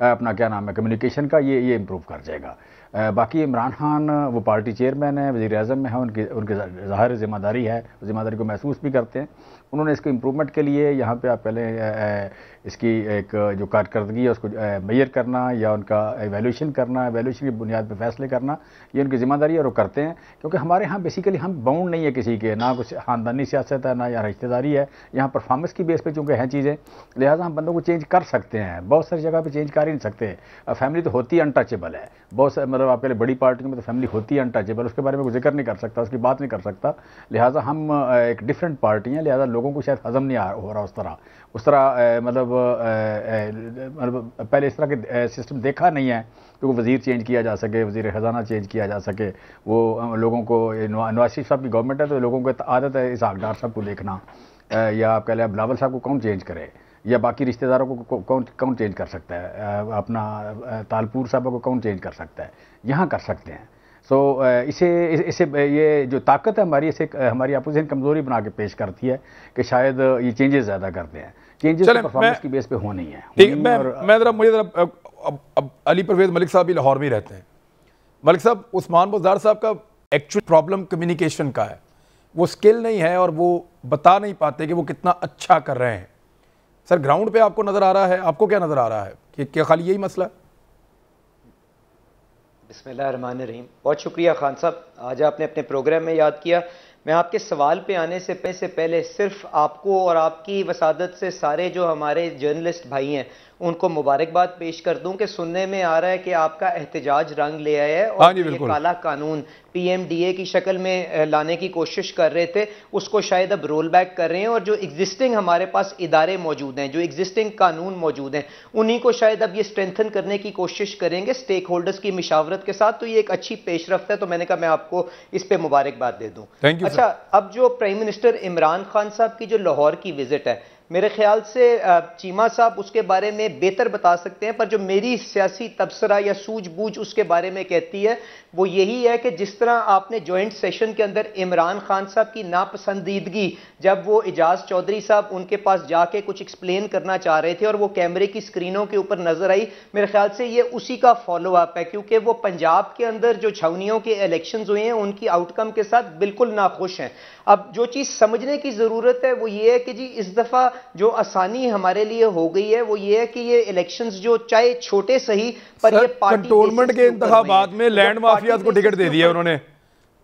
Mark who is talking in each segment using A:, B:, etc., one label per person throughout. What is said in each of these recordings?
A: اپنا کیا نام ہے کمیونیکیشن کا، یہ امپروو کر جائے گا۔ باقی عمران خان وہ پارٹی چیئرمین ہیں، وزیر اعظم میں ہیں، ان کی ظاہر ذمہ داری ہے، ذمہ داری کو محسوس بھی کرتے ہیں۔ انہوں نے اس کے امپرومنٹ کے لیے یہاں پہ آپ پہلے اس کی ایک جو کارکردگی ہے اس کو میئر کرنا یا ان کا ایویلویشن کرنا، ایویلویشن کی بنیاد پہ فیصلے کرنا، یہ ان کی ذمہ داری ہے اور وہ کرتے ہیں۔ کیونکہ ہمارے ہاں بیسیکلی ہم باؤنڈ نہیں ہے کسی کے، نہ کچھ خاندانی سیاست ہے، نہ یا رشتہ داری ہے، یہاں پرفارمنس کی بیس پہ چونکہ ہیں چیزیں، لہٰذا ہم بندوں کو چینج کر سکتے ہیں، بہت ساری جگہ پہ چینج کر ہی نہیں سکتے۔ فیملی تو ہوتی ہے انٹچیبل ہے، بہت سے مطلب آپ پہلے بڑی پارٹیوں میں تو فیملی ہوتی ہے انٹچیبل، اس کے بارے میں کوئی ذکر نہیں کر سکتا، اس کی بات نہیں کر سکتا، لہٰذا ہم ایک ڈفرینٹ پارٹی ہیں، لہٰذا لوگوں کو شاید ہضم نہیں ہو رہا اس طرح مطلب پہلے اس طرح کے سسٹم دیکھا نہیں ہے کہ وہ وزیر چینج کیا جا سکے، وزیر خزانہ چینج کیا جا سکے۔ وہ لوگوں کو نواز شریف صاحب کی گورنمنٹ ہے تو لوگوں کو عادت ہے اسحاق ڈار صاحب کو دیکھنا، یا آپ کہہ لیں بلاول صاحب کو کون چینج کرے، یا باقی رشتہ داروں کو کون چینج کر سکتا ہے، اپنا تالپور صاحب کو کون چینج کر سکتا ہے، یہاں کر سکتے ہیں۔ سو اسے یہ جو طاقت ہے ہماری، اسے ہماری اپوزیشن کمزوری بنا کے پیش کرتی ہے کہ شاید یہ چینجز زیادہ کرتے ہیں، چینجز پرفارمنس کی بیس پہ ہو نہیں ہے۔
B: مجھے علی پرویز ملک صاحب بھی لاہور میں رہتے ہیں۔ ملک صاحب، عثمان بزدار صاحب کا ایکچوئل پرابلم کمیونیکیشن کا ہے، وہ سکل نہیں ہے اور وہ بتا نہیں پاتے کہ وہ کتنا اچھا کر رہے ہیں۔ سر گراؤنڈ پہ آپ کو نظر آ رہا ہے، آپ کو کیا نظر آ رہا ہے کہ کیا خالی یہی مسئلہ ہے؟
C: بسم اللہ الرحمن الرحیم۔ بہت شکریہ خان صاحب، آج آپ نے اپنے پروگرام میں یاد کیا۔ میں آپ کے سوال پہ آنے سے پہلے صرف آپ کو اور آپ کی وسادت سے سارے جو ہمارے جرنلسٹ بھائی ہیں ان کو مبارکباد پیش کر دوں کہ سننے میں آ رہا ہے کہ آپ کا احتجاج رنگ لے آیا ہے اور یہ کالا قانون پی ایم ڈی اے کی شکل میں لانے کی کوشش کر رہے تھے، اس کو شاید اب رول بیک کر رہے ہیں، اور جو ایگزسٹنگ ہمارے پاس ادارے موجود ہیں، جو ایگزسٹنگ قانون موجود ہیں، انہی کو شاید اب یہ اسٹرینتھن کرنے کی کوشش کریں گے اسٹیک ہولڈرز کی مشاورت کے ساتھ۔ تو یہ ایک اچھی پیش رفت ہے، تو میں نے کہا میں آپ کو اس پہ مبارکباد دے دوں۔ اچھا، اب جو پرائم منسٹر عمران خان صاحب کی جو لاہور کی وزٹ ہے، میرے خیال سے چیمہ صاحب اس کے بارے میں بہتر بتا سکتے ہیں، پر جو میری سیاسی تبصرہ یا سوجھ بوجھ اس کے بارے میں کہتی ہے وہ یہی ہے کہ جس طرح آپ نے جوائنٹ سیشن کے اندر عمران خان صاحب کی ناپسندیدگی جب وہ اعجاز چودھری صاحب ان کے پاس جا کے کچھ ایکسپلین کرنا چاہ رہے تھے اور وہ کیمرے کی سکرینوں کے اوپر نظر آئی، میرے خیال سے یہ اسی کا فالو اپ ہے، کیونکہ وہ پنجاب کے اندر جو چھاونیوں کے الیکشنز ہوئے ہیں ان کی آؤٹ کم کے ساتھ بالکل ناخوش ہیں۔ اب جو چیز سمجھنے کی ضرورت ہے وہ یہ ہے کہ جی اس دفعہ جو آسانی ہمارے لیے ہو گئی ہے وہ یہ ہے کہ یہ الیکشنز جو چاہے چھوٹے صحیح پر یہ پارٹی
B: کنٹونمنٹ کے انتخابات میں لینڈ مافیاز کو ٹکٹ دے دیا انہوں نے،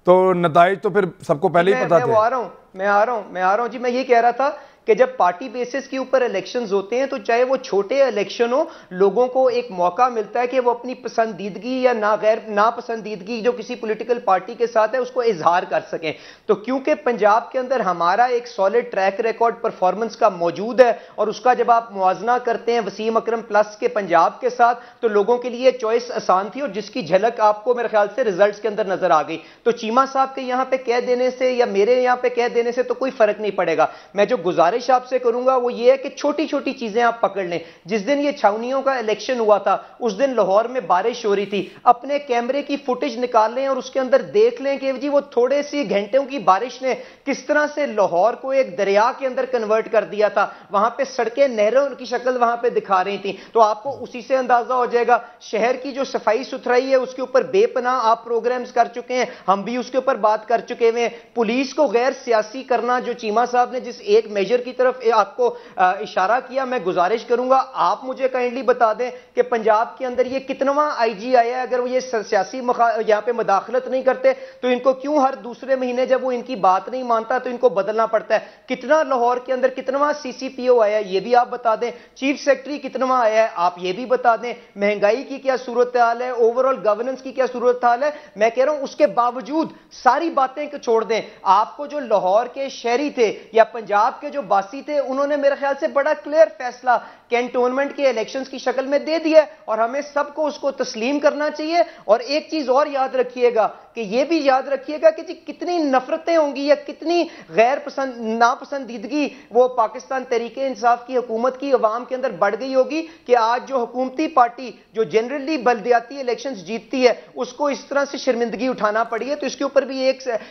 B: تو نتائج تو پھر سب کو پہلے ہی پتا تھے۔
C: میں آ رہا ہوں جی، میں یہ کہہ رہا تھا کہ جب پارٹی بیسس کے اوپر الیکشنز ہوتے ہیں تو چاہے وہ چھوٹے الیکشن ہو، لوگوں کو ایک موقع ملتا ہے کہ وہ اپنی پسندیدگی یا ناپسندیدگی جو کسی پولیٹیکل پارٹی کے ساتھ ہے اس کو اظہار کر سکیں۔ تو کیونکہ پنجاب کے اندر ہمارا ایک سالڈ ٹریک ریکارڈ پرفارمنس کا موجود ہے اور اس کا جب آپ موازنہ کرتے ہیں وسیم اکرم پلس کے پنجاب کے ساتھ تو لوگوں کے لیے چوائس آسان تھی، اور جس کی جھلک آپ کو میرے خیال سے ریزلٹس کے اندر نظر آ گئی۔ تو چیمہ صاحب کے یہاں پہ کہہ دینے سے یا میرے یہاں پہ کہہ دینے سے تو کوئی فرق نہیں پڑے گا۔ میں جو گزارش آپ سے کروں گا وہ یہ ہے کہ چھوٹی چھوٹی چیزیں آپ پکڑ لیں۔ جس دن یہ چھاونیوں کا الیکشن ہوا تھا اس دن لاہور میں بارش ہو رہی تھی، اپنے کیمرے کی فوٹیج نکال لیں اور اس کے اندر دیکھ لیں کہ جی وہ تھوڑے سی گھنٹوں کی بارش نے کس طرح سے لاہور کو ایک دریا کے اندر کنورٹ کر دیا تھا۔ وہاں پہ سڑکیں نہروں کی شکل وہاں پہ دکھا رہی تھیں، تو آپ کو اسی سے اندازہ ہو جائے گا۔ شہر کی جو صفائی ستھرائی ہے اس کے اوپر بے پناہ آپ پروگرامز کر چکے ہیں، ہم بھی اس کے اوپر بات کر چکے ہیں۔ پولیس کو غیر سیاسی کرنا، جو چیمہ صاحب نے جس ایک میجر کی طرف آپ کو اشارہ کیا، میں گزارش کروں گا آپ مجھے کائنڈلی بتا دیں کہ پنجاب کے اندر یہ کتنواں آئی جی آیا ہے۔ اگر وہ یہ سیاسی یہاں پہ مداخلت نہیں کرتے تو ان کو کیوں ہر دوسرے مہینے جب وہ ان کی بات نہیں مانتا تو ان کو بدلنا پڑتا ہے؟ کتنا لاہور کے اندر کتنواں سی سی پی او آیا ہے یہ بھی آپ بتا دیں۔ چیف سیکرٹری کتنواں آیا ہے آپ یہ بھی بتا دیں۔ مہنگائی کی کیا صورتحال ہے، اوور آل گورننس کی کیا صورتحال ہے؟ میں کہہ رہا ہوں اس کے باوجود ساری باتیں چھوڑ دیں، آپ کو جو لاہور کے شہری تھے یا پنجاب کے جو باسی تھے انہوں نے میرے خیال سے بڑا کلیئر فیصلہ کینٹونمنٹ کے الیکشنز کی شکل میں دے دیا ہے، اور ہمیں سب کو اس کو تسلیم کرنا چاہیے۔ اور ایک چیز اور یاد رکھیے گا کہ یہ بھی یاد رکھیے گا کہ جی کتنی نفرتیں ہوں گی یا کتنی غیر پسند ناپسندیدگی وہ پاکستان تحریک انصاف کی حکومت کی عوام کے اندر بڑھ گئی ہوگی کہ آج جو حکومتی پارٹی جو جنرلی بلدیاتی الیکشنز جیتتی ہے اس کو اس طرح سے شرمندگی اٹھانا پڑی ہے. تو اس کے اوپر بھی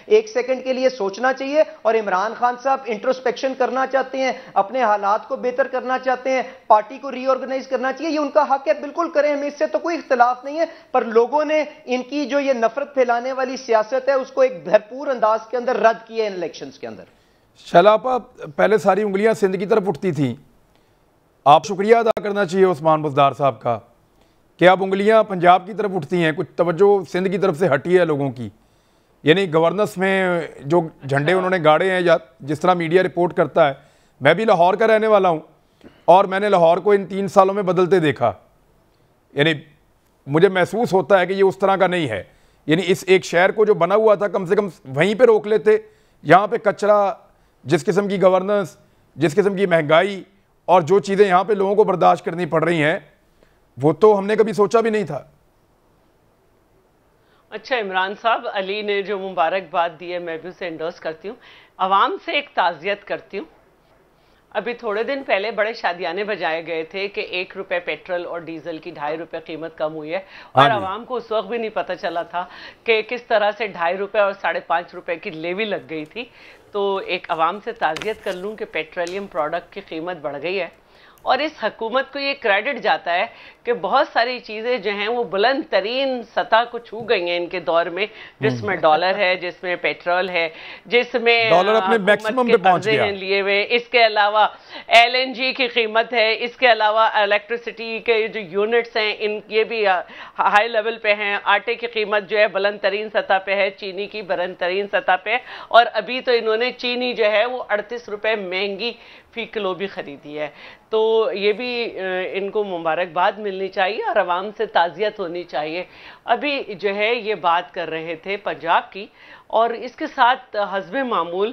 C: ایک سیکنڈ کے لیے سوچنا چاہیے. اور عمران خان صاحب انٹروسپیکشن کرنا چاہتے ہیں, اپنے حالات کو بہتر کرنا چاہتے ہیں, پارٹی کو ری آرگنائز کرنا چاہیے, یہ ان کا حق ہے, بالکل کریں, ہمیں اس سے تو کوئی اختلاف نہیں ہے. پر لوگوں نے ان کی جو یہ نفرت پھیلانے والی سیاست ہے اس کو ایک بھرپور انداز کے اندر رد کیا ان الیکشنز کے اندر.
B: شلاپا پہلے ساری انگلیاں سندھ کی طرف اٹھتی تھیں, آپ شکریہ ادا کرنا چاہیے عثمان بزدار صاحب کا کہ اب انگلیاں پنجاب کی طرف اٹھتی ہیں, کچھ توجہ سندھ کی طرف سے ہٹی ہے لوگوں کی. یعنی گورننس میں جو جھنڈے انہوں نے گاڑے ہیں, یا جس طرح میڈیا رپورٹ کرتا ہے, میں بھی لاہور کا رہنے والا ہوں اور میں نے لاہور کو ان 3 سالوں میں بدلتے دیکھا. یعنی مجھے محسوس ہوتا ہے کہ یہ اس طرح کا نہیں ہے. یعنی اس ایک شہر کو جو بنا ہوا تھا کم سے کم وہیں پہ روک لیتے. یہاں پہ کچرا, جس قسم کی گورننس, جس قسم کی مہنگائی اور جو چیزیں یہاں پہ لوگوں کو برداشت کرنی پڑ رہی ہیں, وہ تو ہم نے کبھی سوچا بھی نہیں تھا.
D: اچھا عمران صاحب, علی نے جو مبارکباد دی ہے میں بھی اسے انڈورس کرتی ہوں. عوام سے ایک تعزیت کرتی ہوں. ابھی تھوڑے دن پہلے بڑے شادیانے بجائے گئے تھے کہ 1 روپے پیٹرول اور ڈیزل کی 2.5 روپے قیمت کم ہوئی ہے, اور عوام کو اس وقت بھی نہیں پتہ چلا تھا کہ کس طرح سے 2.5 روپے اور 5.5 روپے کی لیوی لگ گئی تھی. تو ایک عوام سے تعزیت کر لوں کہ پیٹرولیم پروڈکٹ کی قیمت بڑھ گئی ہے, اور اس حکومت کو یہ کریڈٹ جاتا ہے کہ بہت ساری چیزیں جو ہیں وہ بلند ترین سطح کو چھو گئی ہیں ان کے دور میں, جس میں ڈالر ہے, جس میں پیٹرول ہے, جس میں
B: ڈالر اپنے میکسیمم پہ پہنچ گیا
D: لیے ہوئے. اس کے علاوہ LNG کی قیمت ہے, اس کے علاوہ الیکٹریسٹی کے جو یونٹس ہیں ان یہ بھی ہائی لیول پہ ہیں. آٹے کی قیمت جو ہے بلند ترین سطح پہ ہے, چینی کی بلند ترین سطح پہ, اور ابھی تو انہوں نے چینی جو ہے وہ 38 روپے مہنگی فی کلو بھی خریدی ہے. تو یہ بھی ان کو مبارکباد ملنی چاہیے اور عوام سے تعزیت ہونی چاہیے. ابھی جو ہے یہ بات کر رہے تھے پنجاب کی, اور اس کے ساتھ حسب معمول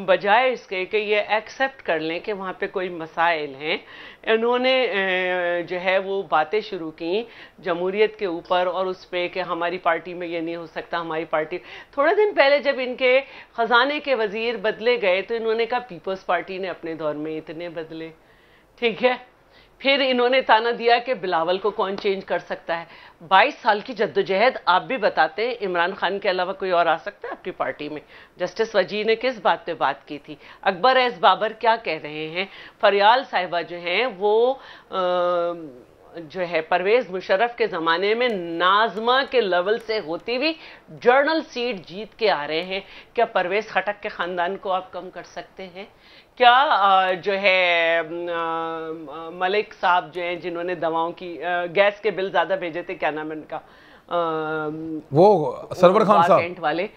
D: بجائے اس کے کہ یہ ایکسیپٹ کر لیں کہ وہاں پہ کوئی مسائل ہیں, انہوں نے جو ہے وہ باتیں شروع کی جمہوریت کے اوپر اور اس پہ کہ ہماری پارٹی میں یہ نہیں ہو سکتا, ہماری پارٹی. تھوڑے دن پہلے جب ان کے خزانے کے وزیر بدلے گئے تو انہوں نے کہا پیپلز پارٹی نے اپنے دور میں اتنے بدلے, ٹھیک ہے. پھر انہوں نے تانا دیا کہ بلاول کو کون چینج کر سکتا ہے. 22 سال کی جدوجہد آپ بھی بتاتے ہیں, عمران خان کے علاوہ کوئی اور آ سکتا ہے آپ کی پارٹی میں؟ جسٹس وجیہ نے کس بات پہ بات کی تھی؟ اکبر ایس بابر کیا کہہ رہے ہیں؟ فریال صاحبہ جو ہیں وہ جو ہے پرویز مشرف کے زمانے میں ناظمہ کے لیول سے ہوتی ہوئی جرنل سیٹ جیت کے آ رہے ہیں. کیا پرویز خٹک کے خاندان کو آپ کم کر سکتے ہیں؟ کیا جو ہے ملک صاحب جو ہیں جنہوں نے دواؤں کی گیس کے بل زیادہ بھیجے تھے, کیا نام ہے ان کا,
B: وہ سرور خان صاحب,
D: کینٹ والے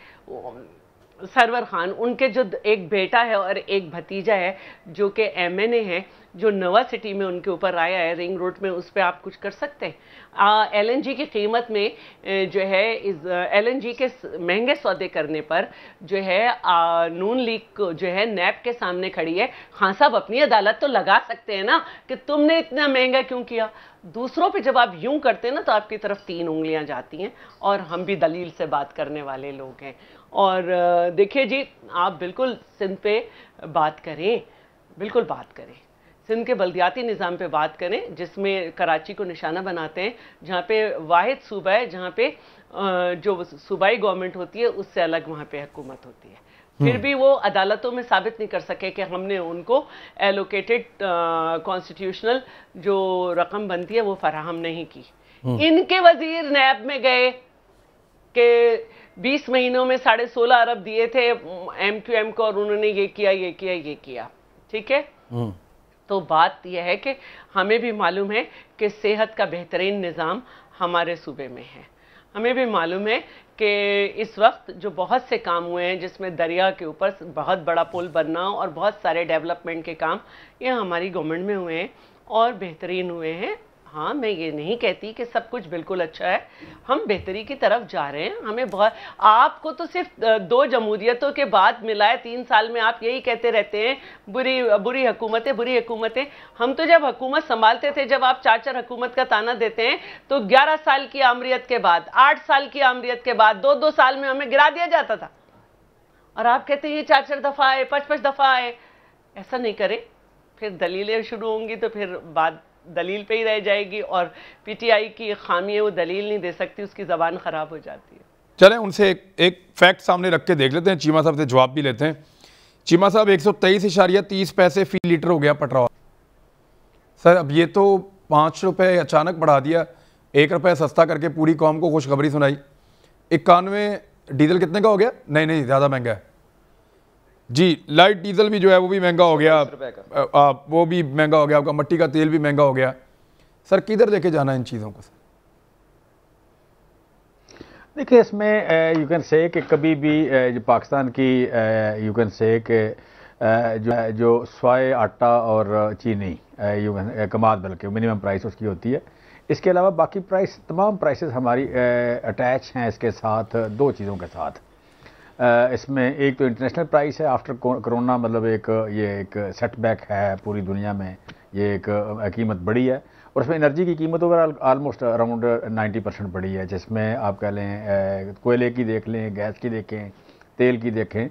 D: سرور خان, ان کے جو ایک بیٹا ہے اور ایک بھتیجا ہے جو کہ MNA ہے, جو نوا سٹی میں ان کے اوپر آیا ہے رنگ روڈ میں, اس پہ آپ کچھ کر سکتے ہیں؟ LNG کی قیمت میں جو ہے LNG کے مہنگے سودے کرنے پر جو ہے نون لیگ جو ہے نیب کے سامنے کھڑی ہے. خان صاحب اپنی عدالت تو لگا سکتے ہیں نا کہ تم نے اتنا مہنگا کیوں کیا. دوسروں پہ جب آپ یوں کرتے ہیں نا تو آپ کی طرف 3 انگلیاں جاتی ہیں, اور ہم بھی دلیل سے بات کرنے والے لوگ ہیں. اور دیکھیے جی, آپ بالکل سندھ پہ بات کریں, بالکل بات کریں, سندھ کے بلدیاتی نظام پہ بات کریں جس میں کراچی کو نشانہ بناتے ہیں, جہاں پہ واحد صوبہ ہے جہاں پہ جو صوبائی گورنمنٹ ہوتی ہے اس سے الگ وہاں پہ حکومت ہوتی ہے. پھر بھی وہ عدالتوں میں ثابت نہیں کر سکے کہ ہم نے ان کو ایلوکیٹڈ کانسٹیٹیوشنل جو رقم بنتی ہے وہ فراہم نہیں کی. ان کے وزیر نیب میں گئے کہ 20 مہینوں میں 16.5 ارب دیے تھے MQM کو, اور انہوں نے یہ کیا یہ کیا یہ کیا, ٹھیک ہے. تو بات یہ ہے کہ ہمیں بھی معلوم ہے کہ صحت کا بہترین نظام ہمارے صوبے میں ہے. ہمیں بھی معلوم ہے کہ اس وقت جو بہت سے کام ہوئے ہیں جس میں دریا کے اوپر بہت بڑا پل بننا اور بہت سارے ڈیولپمنٹ کے کام, یہ ہماری گورنمنٹ میں ہوئے ہیں اور بہترین ہوئے ہیں. ہاں میں یہ نہیں کہتی کہ سب کچھ بالکل اچھا ہے، ہم بہتری کی طرف جا رہے ہیں. ہمیں بہت، آپ کو تو صرف 2 جمہوریتوں کے بعد ملا ہے 3 سال میں، آپ یہی کہتے رہتے ہیں بری حکومتیں بری حکومتیں. ہم تو جب حکومت سنبھالتے تھے، جب آپ 4 حکومت کا تانا دیتے ہیں تو 11 سال کی آمریت کے بعد، 8 سال کی آمریت کے بعد 2 سال میں ہمیں گرا دیا جاتا تھا. اور آپ کہتے ہیں یہ 4 دفعہ آئے، 5 دفعہ آئے. ایسا نہیں کریں، پھر دلیلیں شروع ہوں گی تو پھر بات دلیل پہ ہی رہ جائے گی، اور پی ٹی آئی کی خامی ہے، وہ دلیل نہیں دے سکتی، اس کی زبان خراب ہو جاتی ہے.
B: چلیں ان سے ایک فیکٹ سامنے رکھ کے دیکھ لیتے ہیں، چیمہ صاحب سے جواب بھی لیتے ہیں. چیمہ صاحب 123.30 پیسے فی لیٹر ہو گیا پٹرول. سر اب یہ تو 5 روپے اچانک بڑھا دیا، 1 روپے سستا کر کے پوری قوم کو خوشخبری سنائی. 91 ڈیزل کتنے کا ہو گیا؟ نہیں زیادہ مہنگا ہے جی. لائٹ ڈیزل بھی جو ہے وہ بھی مہنگا ہو گیا، وہ بھی مہنگا ہو گیا، آپ کا مٹی کا تیل بھی مہنگا ہو گیا. سر کدھر لے کے جانا ہے ان چیزوں کو؟ سر
A: دیکھیں اس میں یو کین سے کہ کبھی بھی جو پاکستان کی یو کین سے کہ جو سوائے آٹا اور چینی کماد، بلکہ منیمم پرائس اس کی ہوتی ہے. اس کے علاوہ باقی پرائس، تمام پرائسز ہماری اٹیچ ہیں اس کے ساتھ 2 چیزوں کے ساتھ. اس میں ایک تو انٹرنیشنل پرائس ہے آفٹر کرونا، مطلب یہ ایک سیٹ بیک ہے پوری دنیا میں، یہ ایک قیمت بڑی ہے. اور اس میں انرجی کی قیمت اوور آلموسٹ اراؤنڈ 90% بڑی ہے، جس میں آپ کہہ لیں کوئلے کی دیکھ لیں، گیس کی دیکھیں، تیل کی دیکھیں،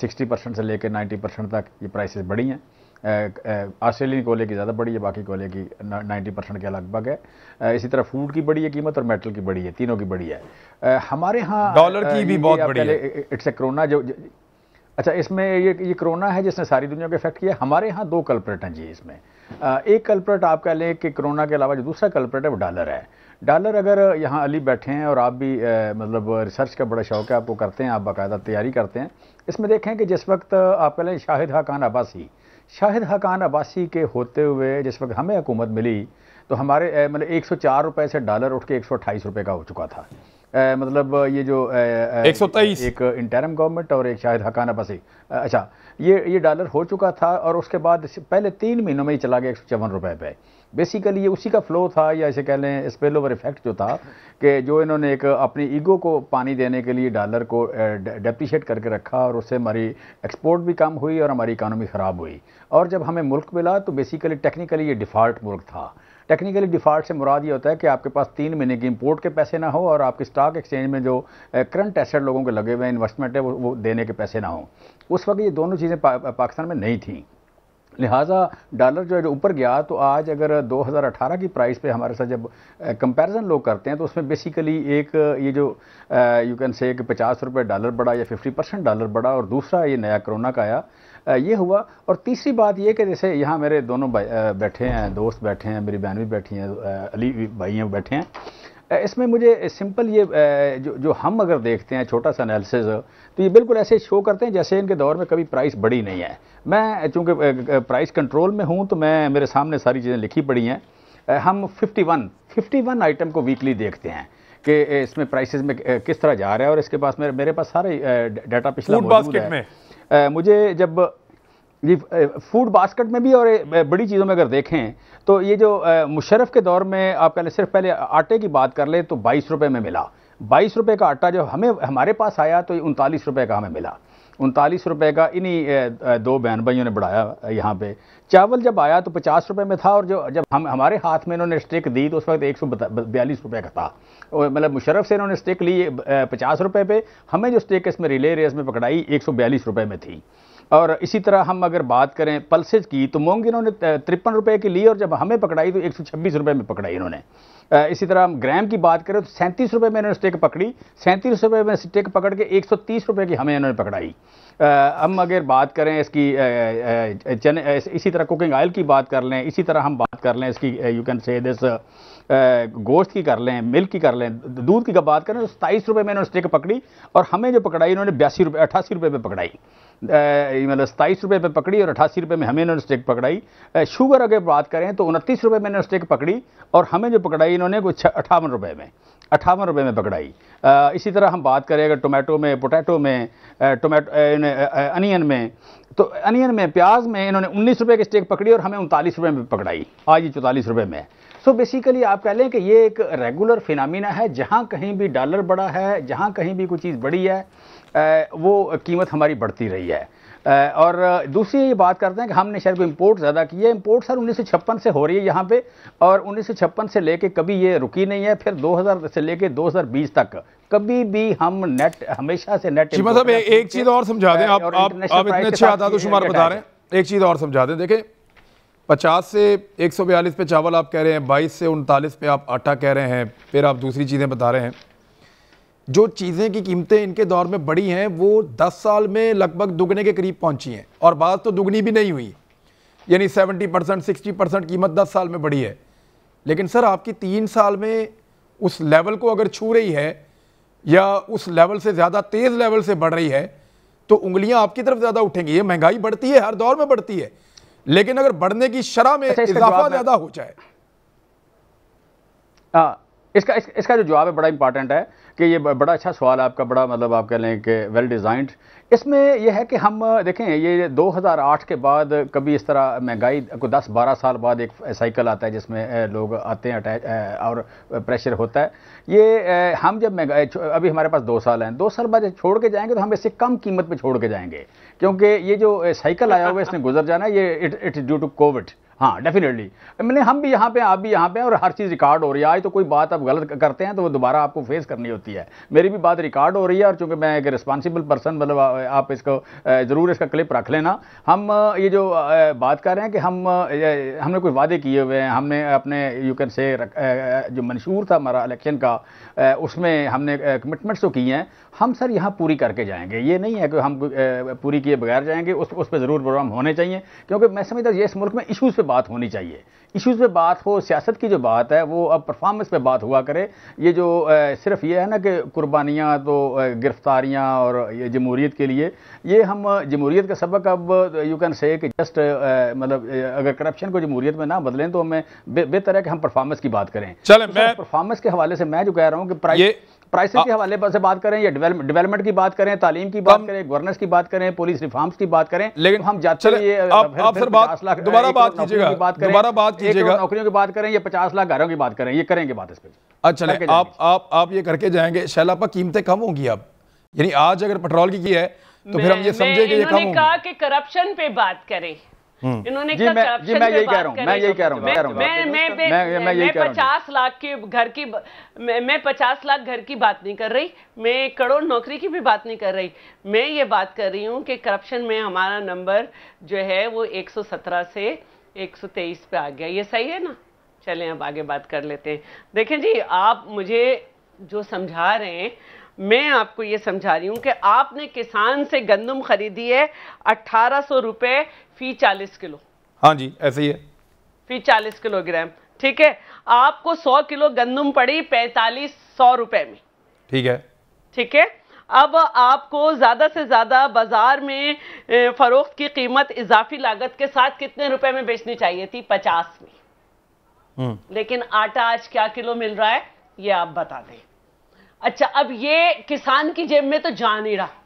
A: 60% سے لے کے 90% تک یہ پرائسز بڑی ہیں. آسٹریلین کوئلے کی زیادہ بڑی ہے، باقی کوئلے کی 90% کے لگ بھگ ہے. اسی طرح فوڈ کی بڑی ہے قیمت، اور میٹل کی بڑی ہے، تینوں کی بڑی ہے. ہمارے ہاں
B: ڈالر کی بھی بہت بڑی ہے.
A: اٹس اے کرونا جو اچھا اس میں یہ کرونا ہے جس نے ساری دنیا کو افیکٹ کیا. ہمارے ہاں 2 کلپریٹ ہیں جی اس میں. ایک کلپریٹ آپ کہہ لیں کہ کرونا کے علاوہ جو دوسرا کلپریٹ ہے وہ ڈالر ہے. ڈالر اگر یہاں علی بیٹھے ہیں اور آپ بھی مطلب ریسرچ کا بڑا شوق ہے آپ کو، کرتے ہیں آپ باقاعدہ تیاری کرتے ہیں، اس میں دیکھیں کہ جس وقت آپ کہہ لیں شاہد حقان عباسی کے ہوتے ہوئے جس وقت ہمیں حکومت ملی تو ہمارے مطلب 104 روپے سے ڈالر اٹھ کے 128 روپے کا ہو چکا تھا. مطلب یہ جو
B: 123
A: ایک انٹرم گورنمنٹ اور ایک شاہد حقان عباسی، اچھا یہ ڈالر ہو چکا تھا. اور اس کے بعد پہلے 3 مہینوں میں ہی چلا گیا 154 روپے پہ. بیسیکلی یہ اسی کا فلو تھا، یا اسے کہہ لیں اسپیل اوور ایفیکٹ جو تھا، کہ جو انہوں نے ایک اپنی ایگو کو پانی دینے کے لیے ڈالر کو ڈیپریشیٹ کر کے رکھا، اور اس سے ہماری ایکسپورٹ بھی کم ہوئی اور ہماری اکانومی خراب ہوئی. اور جب ہمیں ملک ملا تو بیسیکلی ٹیکنیکلی یہ ڈیفالٹ ملک تھا. ٹیکنیکلی ڈیفالٹ سے مراد یہ ہوتا ہے کہ آپ کے پاس 3 مہینے کی امپورٹ کے پیسے نہ ہو، اور آپ کے اسٹاک ایکسچینج میں جو کرنٹ ایسٹ لوگوں کے لگے ہوئے انویسٹمنٹ ہے وہ دینے کے پیسے نہ ہوں. اس وقت یہ دونوں چیزیں پاکستان میں نہیں تھیں. لہٰذا ڈالر جو ہے جو اوپر گیا، تو آج اگر 2018 کی پرائس پہ ہمارے ساتھ جب کمپیریزن لوگ کرتے ہیں تو اس میں بیسیکلی ایک یہ جو یو کین سے کہ 50 روپے ڈالر بڑھا یا 50% ڈالر بڑھا، اور دوسرا یہ نیا کرونا کا آیا، یہ ہوا. اور تیسری بات یہ کہ جیسے یہاں میرے دونوں بیٹھے ہیں، دوست بیٹھے ہیں، میری بہن بھی بیٹھی ہیں، علی بھائی ہیں بیٹھے ہیں. اس میں مجھے سمپل یہ جو ہم اگر دیکھتے ہیں چھوٹا سا انالیسز، تو یہ بالکل ایسے شو کرتے ہیں جیسے ان کے دور میں کبھی پرائس بڑھی نہیں ہے. میں چونکہ پرائس کنٹرول میں ہوں تو میرے سامنے ساری چیزیں لکھی پڑی ہیں. ہم 51 آئٹم کو ویکلی دیکھتے ہیں کہ اس میں پرائسز میں کس طرح جا رہا ہے، اور اس کے پاس میرے پاس سارے ڈیٹا پچھلا موجود ہے. مجھے جب جی فوڈ باسکٹ میں بھی اور بڑی چیزوں میں اگر دیکھیں تو یہ جو مشرف کے دور میں آپ پہلے صرف آٹے کی بات کر لیں تو 22 روپے میں ملا. 22 روپے کا آٹا جو ہمارے پاس آیا تو 39 روپے کا ہمیں ملا. 39 روپے کا انہی 2 بہن بھائیوں نے بڑھایا یہاں پہ. چاول جب آیا تو 50 روپے میں تھا، اور جب ہمارے ہاتھ میں انہوں نے اسٹیک دی تو اس وقت 142 روپے کا تھا. مطلب مشرف سے انہوں نے اسٹیک لی 50 روپے پہ، ہمیں جو اسٹیک اس میں ریلے ریس میں پکڑائی 142 روپے میں تھی. اور اسی طرح ہم اگر بات کریں پلسز کی تو مونگ انہوں نے 53 روپے کی لی، اور جب ہمیں پکڑائی تو 126 روپے میں پکڑائی انہوں نے. اسی طرح ہم گرام کی بات کریں تو 37 روپے میں انہوں نے اسٹیک پکڑی، 37 روپے میں اسٹیک پکڑ کے 130 روپے کی ہمیں انہوں نے پکڑائی. ہم اگر بات کریں اس کی اسی طرح کوکنگ آئل کی بات کر لیں، اسی طرح ہم بات کر لیں اس کی یو کین سے دس گوشت کی کر لیں، ملک کی کر لیں، دودھ کی بات کریں تو 27 روپے میں انہوں نے اسٹیک پکڑی، اور ہمیں جو پکڑائی انہوں نے 88 روپے پہ پکڑائی. مطلب 27 روپے پہ پکڑی اور 88 روپے میں ہمیں انہوں نے اسٹیک پکڑائی. شوگر اگر بات کریں تو 29 روپے میں انہوں نے اسٹیک پکڑی، اور ہمیں جو پکڑائی انہوں نے کچھ 58 روپے میں پکڑائی. اسی طرح ہم بات کریں اگر ٹومیٹو میں، پوٹیٹو میں، انین میں، تو انین میں پیاز میں انہوں نے 19 روپے کی اسٹیک پکڑی اور ہمیں 39 روپے میں پکڑائی. آج یہ 44 روپے میں ہے. سو بیسیکلی آپ کہہ لیں کہ یہ ایک ریگولر فینامینا ہے، جہاں کہیں بھی ڈالر بڑا ہے، جہاں کہیں بھی کوئی چیز بڑی ہے وہ قیمت ہماری بڑھتی رہی ہے۔ اور دوسری یہ بات کرتے ہیں کہ ہم نے شاید کوئی امپورٹ زیادہ کی ہے، امپورٹ سر 1956 سے ہو رہی ہے یہاں پہ، اور 1956 سے لے کے کبھی یہ رکی نہیں ہے، پھر 2000 سے لے کے 2020 تک کبھی بھی ہم نیٹ ہمیشہ سے نیٹ۔
B: شیما صاحب ایک چیز اور سمجھا دیں، آپ اتنے اچھے اعداد و شمار بتا رہے ہیں، ایک چیز اور سمجھا دیں۔ دیکھیں 50 سے 142 پہ چاول آپ کہہ رہے ہیں، 22 سے 39 پہ آپ آٹا کہہ رہے ہیں، پھر آپ دوسری چیزیں بتا رہے ہیں۔ جو چیزیں کی قیمتیں ان کے دور میں بڑی ہیں وہ 10 سال میں لگ بھگ دگنے کے قریب پہنچی ہیں، اور بعض تو دگنی بھی نہیں ہوئی، یعنی 70% 60% قیمت 10 سال میں بڑھی ہے۔ لیکن سر آپ کی 3 سال میں اس لیول کو اگر چھو رہی ہے یا اس لیول سے زیادہ تیز لیول سے بڑھ رہی ہے تو انگلیاں آپ کی طرف زیادہ اٹھیں گی۔ یہ مہنگائی بڑھتی ہے، ہر دور میں بڑھتی ہے، لیکن اگر بڑھنے کی شرح میں اضافہ زیادہ ہو جائے۔
A: اس کا جو جواب ہے بڑا امپارٹنٹ ہے کہ یہ بڑا اچھا سوال آپ کا، بڑا مطلب آپ کہہ لیں کہ ویل ڈیزائنڈ۔ اس میں یہ ہے کہ ہم دیکھیں یہ 2008 کے بعد کبھی اس طرح مہنگائی کو 10-12 سال بعد ایک سائیکل آتا ہے جس میں لوگ آتے ہیں اور پریشر ہوتا ہے۔ یہ ہم جب مہنگائی ابھی ہمارے پاس 2 سال ہیں، 2 سال بعد چھوڑ کے جائیں گے تو ہم اس سے کم قیمت پہ چھوڑ کے جائیں گے، کیونکہ یہ جو سائیکل آیا ہوا ہے اس نے گزر جانا ہے۔ یہ اٹ ڈیو ٹو کووڈ، ہاں ڈیفینیٹلی، ہم بھی یہاں پہ آپ بھی یہاں پہ اور ہر چیز ریکارڈ ہو رہی ہے۔ آج تو کوئی بات آپ غلط کرتے ہیں تو وہ دوبارہ آپ کو فیس کرنی ہوتی ہے۔ میری بھی بات ریکارڈ ہو رہی ہے، اور چونکہ میں ایک رسپانسیبل پرسن، مطلب آپ اس کو ضرور اس کا کلپ رکھ لینا۔ ہم یہ جو بات کر رہے ہیں کہ ہم نے کوئی وعدے کیے ہوئے ہیں، ہم نے اپنے یو کین سے جو منشور تھا ہمارا الیکشن کا، اس میں ہم نے کمٹمنٹس تو کی ہیں، ہم سر یہاں پوری کر کے جائیں گے۔ یہ نہیں ہے کہ ہم پوری کیے بغیر جائیں گے، اس پہ ضرور پروگرام ہونے چاہیے، کیونکہ میں سمجھتا ہوں اس ملک میں ایشوز پہ بات ہونی چاہیے، ایشوز پہ بات ہو، سیاست کی جو بات ہے وہ اب پرفارمنس پہ بات ہوا کرے۔ یہ جو صرف یہ ہے نا کہ قربانیاں تو گرفتاریاں اور یہ جمہوریت کے لیے، یہ ہم جمہوریت کا سبق اب یو کین سے کہ جسٹ مطلب اگر کرپشن کو جمہوریت میں نہ بدلیں تو ہمیں بہتر ہے کہ ہم پرفارمنس کی بات کریں۔
B: چلیں میں
A: پرفارمنس کے حوالے سے میں جو کہہ رہا ہوں کہ پرائسز کے حوالے سے بات کریں یا ڈیولپمنٹ کی بات کریں، تعلیم کی بات کریں، گورننس کی بات کریں، پولیس ریفارمز کی بات کریں،
B: لیکن
A: ہم جاتے ہیں
B: آپ سر دوبارہ بات کیجیے گا،
A: نوکریوں کی بات کریں یا 50 لاکھ گھروں کی بات کریں، یہ کریں گے بات اس پہ۔
B: اچھا آپ یہ کر کے جائیں گے شیلاپا، قیمتیں کم ہوں گی اب، یعنی آج اگر پیٹرول کی ہے تو پھر ہم یہ سمجھیں کہ یہ کم ہوں گی۔
D: انہوں نے کہا کہ کرپشن پہ بات کریں، انہوں نے کہا کرپشن
A: میں یہی کہہ رہا ہوں،
D: میں 50 لاکھ کے گھر کی، میں 50 لاکھ گھر کی بات نہیں کر رہی، میں 1 کروڑ نوکری کی بھی بات نہیں کر رہی، میں یہ بات کر رہی ہوں کہ کرپشن میں ہمارا نمبر جو ہے وہ 117 سے 123 پہ آ گیا۔ یہ صحیح ہے نا؟ چلیں اب آگے بات کر لیتے ہیں۔ دیکھیں جی، آپ مجھے جو سمجھا رہے ہیں، میں آپ کو یہ سمجھا رہی ہوں کہ آپ نے کسان سے گندم خریدی ہے 1800 روپے فی 40 کلو۔
B: ہاں جی ایسے ہی ہے،
D: فی 40 کلو گرام، ٹھیک ہے۔ آپ کو 100 کلو گندم پڑی 4500 روپے میں،
B: ٹھیک ہے،
D: ٹھیک ہے۔ اب آپ کو زیادہ سے زیادہ بازار میں فروخت کی قیمت اضافی لاگت کے ساتھ کتنے روپے میں بیچنی چاہیے تھی؟ 50 میں، لیکن آٹا آج کیا کلو مل رہا ہے یہ آپ بتا دیں۔ اچھا، اب یہ کسان کی جیب میں تو جا نہیں رہا،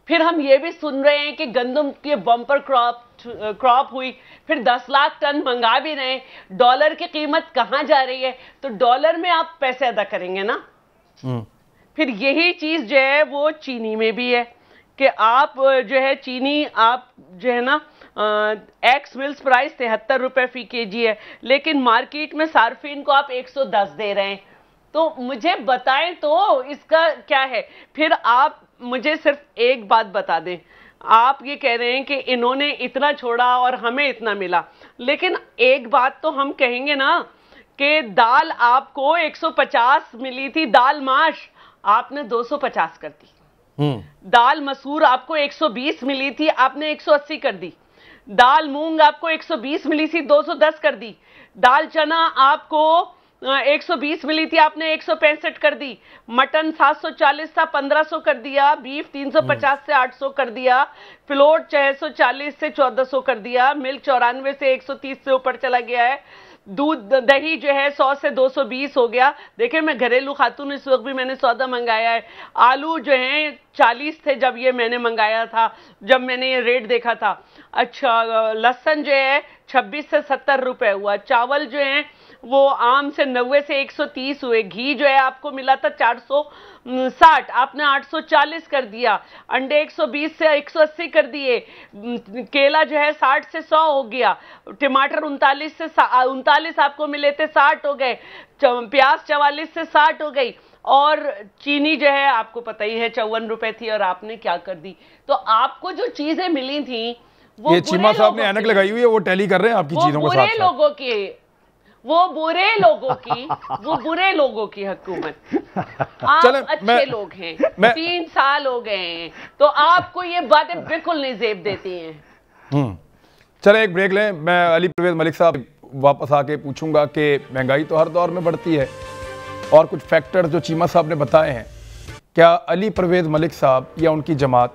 D: پھر ہم یہ بھی سن رہے ہیں کہ گندم کی بمپر کراپ ہوئی، پھر 10 لاکھ ٹن منگا بھی رہے ہیں، ڈالر کی قیمت کہاں جا رہی ہے؟ تو ڈالر میں آپ پیسے ادا کریں گے نا۔ پھر یہی چیز جو ہے وہ چینی میں بھی ہے کہ آپ جو ہے چینی آپ جو ہے نا ایکس ملز پرائس 73 روپے فی کے جی ہے، لیکن مارکیٹ میں صارفین کو آپ 110 دے رہے ہیں۔ تو مجھے بتائیں تو اس کا کیا ہے؟ پھر آپ مجھے صرف ایک بات بتا دیں، آپ یہ کہہ رہے ہیں کہ انہوں نے اتنا چھوڑا اور ہمیں اتنا ملا، لیکن ایک بات تو ہم کہیں گے نا کہ دال آپ کو 150 ملی تھی، دال ماش آپ نے 250 کر دی، دال مسور آپ کو 120 ملی تھی، آپ نے 180 کر دی، دال مونگ آپ کو 120 ملی تھی، 210 کر دی، دال چنا آپ کو 120 ملی تھی، آپ نے 165 کر دی، مٹن 740 تھا 1500 کر دیا، بیف 350 سے 800 کر دیا، فلوٹ 640 سے 1400 کر دیا، ملک 94 سے 130 سے اوپر چلا گیا ہے، دودھ دہی جو ہے 100 سے 220 ہو گیا۔ دیکھیں میں گھریلو خاتون، اس وقت بھی میں نے سودا منگایا ہے، آلو جو ہیں 40 تھے جب یہ میں نے منگایا تھا، جب میں نے یہ ریٹ دیکھا تھا۔ اچھا، لہسن جو ہے 26 سے 70 روپے ہوا، چاول جو ہیں وہ آم سے 90 سے 130 ہوئے, گھی جو ہے آپ کو ملا تھا 460, آپ نے 840 کر دیا, انڈے 120 سے 180 کر دیے, کیلا جو ہے 60 سے 100 ہو گیا, ٹماٹر 39 سے 39 آپ کو ملے تھے 60 ہو گئے, پیاز 44 سے 60 ہو گئی, اور چینی جو ہے آپ کو پتہ ہی ہے 54 روپے تھی, اور آپ نے کیا کر دی. تو آپ کو جو چیزیں ملی تھیں وہ
B: یہ چیمہ صاحب نے اینک لگائی ہوئی ہے, وہ ٹیلی کر رہے ہیں آپ کی چیزوں کو ساتھ ساتھ.
D: برے لوگوں کی, وہ برے لوگوں کی حکومت. آپ اچھے لوگ ہیں, 3 سال ہو گئے ہیں, تو آپ کو یہ باتیں بالکل نہیں زیب دیتی ہیں.
B: چلیں ایک بریک لیں. میں علی پرویز ملک صاحب واپس آ کے پوچھوں گا کہ مہنگائی تو ہر دور میں بڑھتی ہے, اور کچھ فیکٹر جو چیمہ صاحب نے بتائے ہیں, کیا علی پرویز ملک صاحب یا ان کی جماعت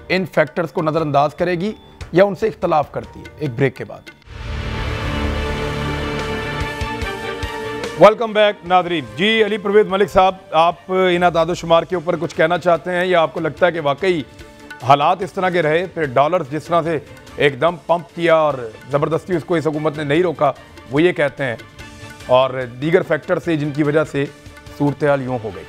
B: ان فیکٹرز کو نظر انداز کرے گی یا ان سے اختلاف کرتی ہے؟ ایک بریک کے بعد. ویلکم بیک ناظرین. جی علی پرویز ملک صاحب, آپ ان اعداد و شمار کے اوپر کچھ کہنا چاہتے ہیں, یا آپ کو لگتا ہے کہ واقعی حالات اس طرح کے رہے, پھر ڈالرز جس طرح سے ایک دم پمپ کیا اور زبردستی اس کو اس حکومت نے نہیں روکا, وہ یہ کہتے ہیں, اور دیگر فیکٹر سے جن کی وجہ سے صورتحال یوں ہو گئی؟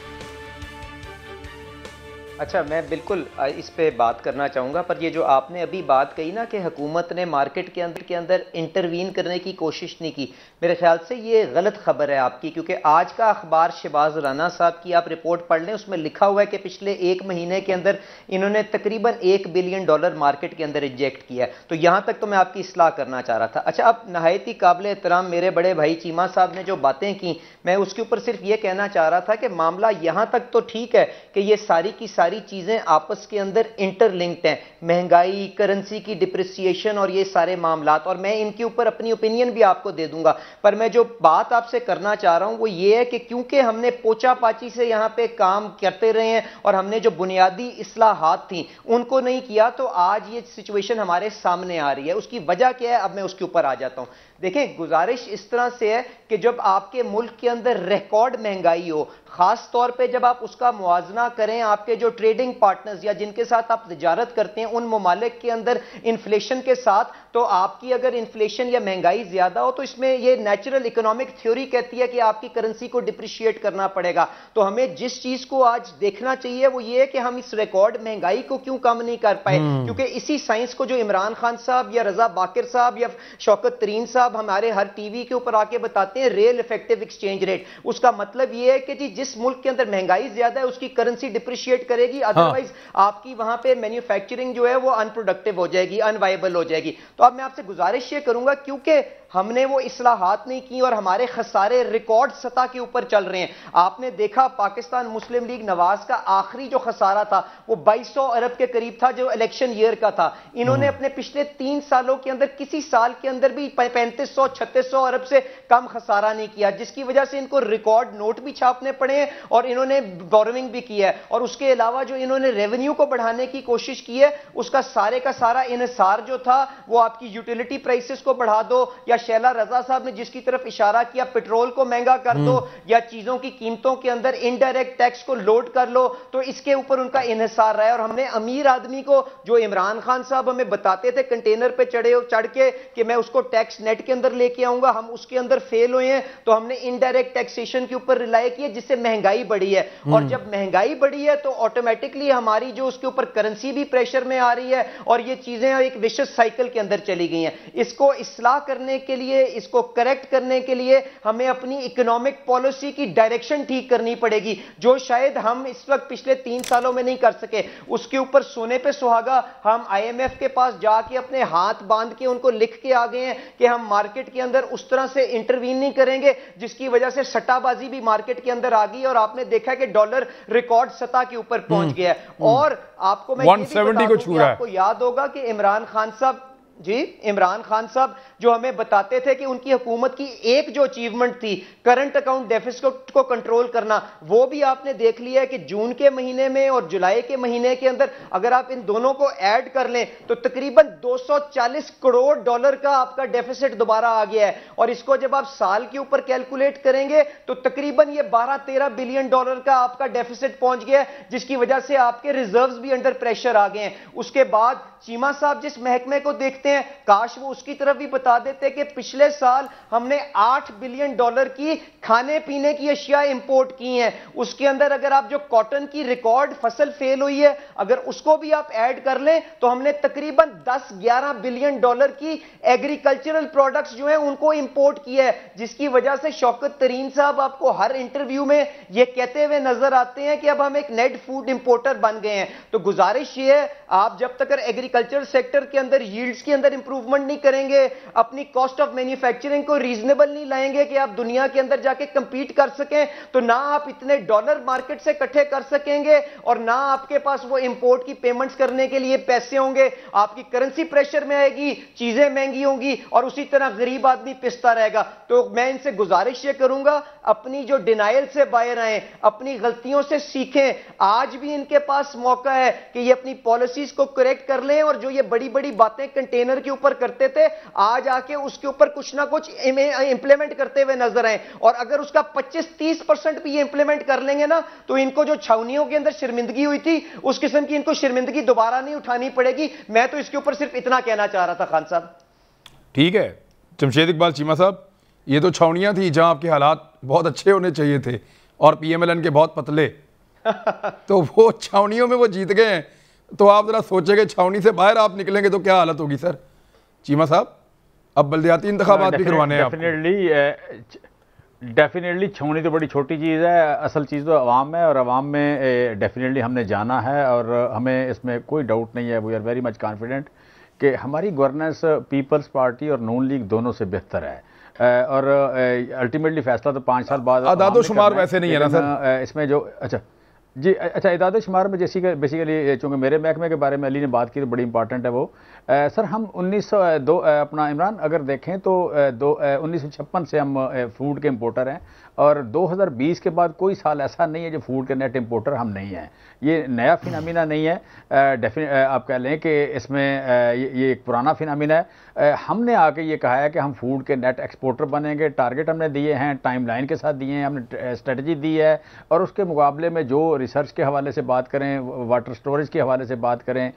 C: اچھا, میں بالکل اس پہ بات کرنا چاہوں گا, پر یہ جو آپ نے ابھی بات کہی نا کہ حکومت نے مارکیٹ کے اندر انٹروین کرنے کی کوشش نہیں کی, میرے خیال سے یہ غلط خبر ہے آپ کی, کیونکہ آج کا اخبار شہباز رانا صاحب کی آپ رپورٹ پڑھ لیں, اس میں لکھا ہوا ہے کہ پچھلے 1 مہینے کے اندر انہوں نے تقریباً $1 بلین مارکیٹ کے اندر انجیکٹ کیا ہے. تو یہاں تک تو میں آپ کی اصلاح کرنا چاہ رہا تھا. اچھا, اب نہایت ہی قابل احترام میرے بڑے بھائی چیمہ صاحب نے جو باتیں کی, میں اس کے اوپر صرف یہ کہنا چاہ رہا تھا کہ معاملہ یہاں تک تو ٹھیک ہے کہ یہ ساری کی ساری چیزیں آپس کے اندر انٹر لنکڈ ہیں, مہنگائی, کرنسی کی ڈپریسیشن اور یہ سارے معاملات, اور میں ان کے اوپر اپنی اوپینین بھی آپ کو دے دوں گا. پر میں جو بات آپ سے کرنا چاہ رہا ہوں وہ یہ ہے کہ کیونکہ ہم نے پوچا پاچی سے یہاں پہ کام کرتے رہے ہیں, اور ہم نے جو بنیادی اصلاحات تھیں ان کو نہیں کیا, تو آج یہ سچویشن ہمارے سامنے آ رہی ہے. اس کی وجہ کیا ہے, اب میں اس کے اوپر آ جاتا ہوں. دیکھیں, گزارش اس طرح سے ہے کہ جب آپ کے ملک کے اندر ریکارڈ مہنگائی ہو, خاص طور پہ جب آپ اس کا موازنہ کریں آپ کے جو ٹریڈنگ پارٹنرز یا جن کے ساتھ آپ تجارت کرتے ہیں ان ممالک کے اندر انفلیشن کے ساتھ, تو آپ کی اگر انفلیشن یا مہنگائی زیادہ ہو تو اس میں یہ نیچرل اکنامک تھیوری کہتی ہے کہ آپ کی کرنسی کو ڈپریشیٹ کرنا پڑے گا. تو ہمیں جس چیز کو آج دیکھنا چاہیے وہ یہ ہے کہ ہم اس ریکارڈ مہنگائی کو کیوں کم نہیں کر پائے, کیونکہ اسی سائنس کو جو عمران خان صاحب یا رضا باقر صاحب یا شوکت ترین صاحب ہمارے ہر ٹی وی کے اوپر آ کے بتاتے ہیں, ریل افیکٹو ایکسچینج ریٹ, اس کا مطلب یہ ہے کہ جس ملک کے اندر مہنگائی زیادہ ہے اس کی کرنسی ڈپریشیٹ کرے گی, ادروائز آپ کی وہاں پہ مینوفیکچرنگ جو ہے وہ ان پروڈکٹیو ہو جائے گی, ان وائبل ہو جائے گی. تو اب میں آپ سے گزارش یہ کروں گا, کیونکہ ہم نے وہ اصلاحات نہیں کی اور ہمارے خسارے ریکارڈ سطح کے اوپر چل رہے ہیں. آپ نے دیکھا پاکستان مسلم لیگ نواز کا آخری جو خسارہ تھا وہ 2200 ارب کے قریب تھا جو الیکشن ایئر کا تھا. انہوں نے اپنے پچھلے 3 سالوں کے اندر کسی سال کے اندر بھی 3500-3600 ارب سے کم خسارہ نہیں کیا, جس کی وجہ سے ان کو ریکارڈ نوٹ بھی چھاپنے پڑے ہیں اور انہوں نے بورونگ بھی کی ہے. اور اس کے علاوہ جو انہوں نے ریونیو کو بڑھانے کی کوشش کی ہے اس کا سارا انحصار جو تھا وہ آپ کی یوٹیلیٹی پرائسز کو بڑھا دو, یا شیلا رضا صاحب نے جس کی طرف اشارہ کیا پٹرول کو مہنگا کر دو, یا چیزوں کی قیمتوں کے اندر انڈائریکٹ ٹیکس کو لوڈ کر لو, تو اس کے اوپر ان کا انحصار رہا ہے. اور ہم نے امیر آدمی کو جو عمران خان صاحب ہمیں بتاتے تھے کنٹینر پہ چڑھ کے کہ میں اس کو ٹیکس نیٹ کے اندر لے کے آؤں گا, ہم اس کے اندر فیل ہوئے ہیں. تو ہم نے انڈائریکٹ ٹیکسیشن کے اوپر ریلائی کیا جس سے مہنگائی بڑھی ہے, اور جب مہنگائی بڑھی ہے تو آٹومیٹکلی ہماری جو اس کے اوپر کرنسی بھی پریشر میں آ رہی ہے, اور یہ چیزیں ایک وشس سائیکل کے اندر چلی گئی ہیں. اس کو اصلاح کرنے کے لیے, اس کو کریکٹ کرنے کے لیے ہمیں اپنی اکنامک پالیسی کی ڈائریکشن ٹھیک کرنی پڑے گی, جو شاید ہم اس وقت پچھلے 3 سالوں میں نہیں کر سکے. اس کے اوپر سونے پہ سہاگا ہم IMF کے پاس جا کے اپنے ہاتھ باندھ کے ان کو لکھ کے آ گئے ہیں کہ ہم مارکیٹ کے اندر اس طرح سے انٹروین نہیں کریں گے, جس کی وجہ سے سٹا بازی بھی مارکیٹ کے اندر آ گئی, اور آپ نے دیکھا کہ ڈالر ریکارڈ سطح کے اوپر پہنچ گیا ہے. اور آپ کو میں یہ بھی بتا دوں کہ آپ کو یاد ہوگا کہ عمران خان صاحب جو ہمیں بتاتے تھے کہ ان کی حکومت کی ایک جو اچیومنٹ تھی کرنٹ اکاؤنٹ ڈیفیسٹ کو کنٹرول کرنا, وہ بھی آپ نے دیکھ لیا ہے کہ جون کے مہینے میں اور جولائی کے مہینے کے اندر اگر آپ ان دونوں کو ایڈ کر لیں تو تقریباً $240 کروڑ کا آپ کا ڈیفیسٹ دوبارہ آ گیا ہے. اور اس کو جب آپ سال کے اوپر کیلکولیٹ کریں گے تو تقریباً یہ $12-13 بلین کا آپ کا ڈیفیسٹ پہنچ گیا ہے, جس کی وجہ سے آپ کے ریزروز بھی انڈر پریشر آ گئے ہیں. اس کے بعد چیمہ صاحب جس محکمے کو دیکھتے دیکھتے ہیں, کاش وہ اس کی طرف بھی بتا دیتے کہ پچھلے سال ہم نے $8 بلین کی کھانے پینے کی اشیاء امپورٹ کی ہیں. اس کے اندر اگر آپ جو کاٹن کی ریکارڈ فصل فیل ہوئی ہے اگر اس کو بھی آپ ایڈ کر لیں تو ہم نے تقریباً $10-11 بلین کی ایگریکلچرل پروڈکٹس جو ہیں ان کو امپورٹ کیا ہے, جس کی وجہ سے شوکت ترین صاحب آپ کو ہر انٹرویو میں یہ کہتے ہوئے نظر آتے ہیں کہ اب ہم ایک نیٹ فوڈ امپورٹر بن گئے ہیں. تو گزارش یہ ہے, آپ جب تک ایگریکلچر سیکٹر کے اندر ییلڈز کے اندر امپروومنٹ نہیں کریں گے, اپنی کاسٹ آف مینوفیکچرنگ کو ریزنیبل نہیں لائیں گے کہ آپ دنیا کے اندر جا کے کمپیٹ کر سکیں, تو نہ آپ اتنے ڈالر مارکیٹ سے اکٹھے کر سکیں گے اور نہ آپ کے پاس وہ امپورٹ کی پیمنٹس کرنے کے لیے پیسے ہوں گے. آپ کی کرنسی پریشر میں آئے گی, چیزیں مہنگی ہوں گی اور اسی طرح غریب آدمی پستا رہے گا. تو میں ان سے گزارش یہ کروں گا, اپنی جو ڈینائل سے باہر آئیں, اپنی غلطیوں سے سیکھیں. آج بھی ان کے پاس موقع ہے کہ یہ اپنی پالیسیز کو کریکٹ کر لیں اور جو یہ بڑی بڑی باتیں کنٹینر کے اوپر کرتے تھے آج آ کے اس کے اوپر کچھ نہ کچھ امپلیمنٹ کرتے ہوئے نظر آئیں. اور اگر اس کا 25-30% بھی یہ امپلیمنٹ کر لیں گے نا تو ان کو جو چھاونیوں کے اندر شرمندگی ہوئی تھی اس قسم کی ان کو شرمندگی دوبارہ نہیں اٹھانی پڑے گی. میں تو اس کے اوپر صرف اتنا کہنا چاہ رہا تھا خان صاحب.
B: ٹھیک ہے جمشید اقبال چیمہ صاحب, یہ تو چھاونیاں تھی جہاں آپ کے حالات بہت اچھے ہونے چاہیے تھے اور پی ایم ایل این کے بہت پتلے, تو وہ چھاونیوں میں وہ جیت گئے ہیں. تو آپ ذرا سوچیں کہ چھاونی سے باہر آپ نکلیں گے تو کیا حالت ہوگی سر. چیمہ صاحب اب بلدیاتی انتخابات بھی کروانے ہیں.
A: ڈیفینیٹلی چھاونی تو بڑی چھوٹی چیز ہے, اصل چیز تو عوام ہے اور عوام میں ڈیفینیٹلی ہم نے جانا ہے اور ہمیں اس میں کوئی ڈاؤٹ نہیں ہے. We are very much confident کہ ہماری گورننس پیپلز پارٹی اور نون لیگ دونوں سے بہتر ہے اور الٹیمیٹلی فیصلہ تو 5 سال بعد.
B: اعداد و شمار ویسے نہیں ہے نا سر
A: اس میں جو اچھا اعداد و شمار میں جیسی کہ بیسیکلی چونکہ میرے محکمے کے بارے میں علی نے بات کی تو بڑی امپارٹنٹ ہے وہ. سر ہم 1902 اپنا عمران اگر دیکھیں تو 1956 سے ہم فوڈ کے امپورٹر ہیں اور 2020 کے بعد کوئی سال ایسا نہیں ہے جو فوڈ کے نیٹ امپورٹر ہم نہیں ہیں. یہ نیا فینامینا نہیں ہے, آپ کہہ لیں کہ اس میں یہ ایک پرانا فینامینا ہے. ہم نے آ کے یہ کہا ہے کہ ہم فوڈ کے نیٹ ایکسپورٹر بنیں گے. ٹارگٹ ہم نے دیے ہیں, ٹائم لائن کے ساتھ دیے ہیں, ہم نے اسٹریٹجی دی ہے اور اس کے مقابلے میں جو ریسرچ کے حوالے سے بات کریں, واٹر سٹوریج کے حوالے سے بات کریں,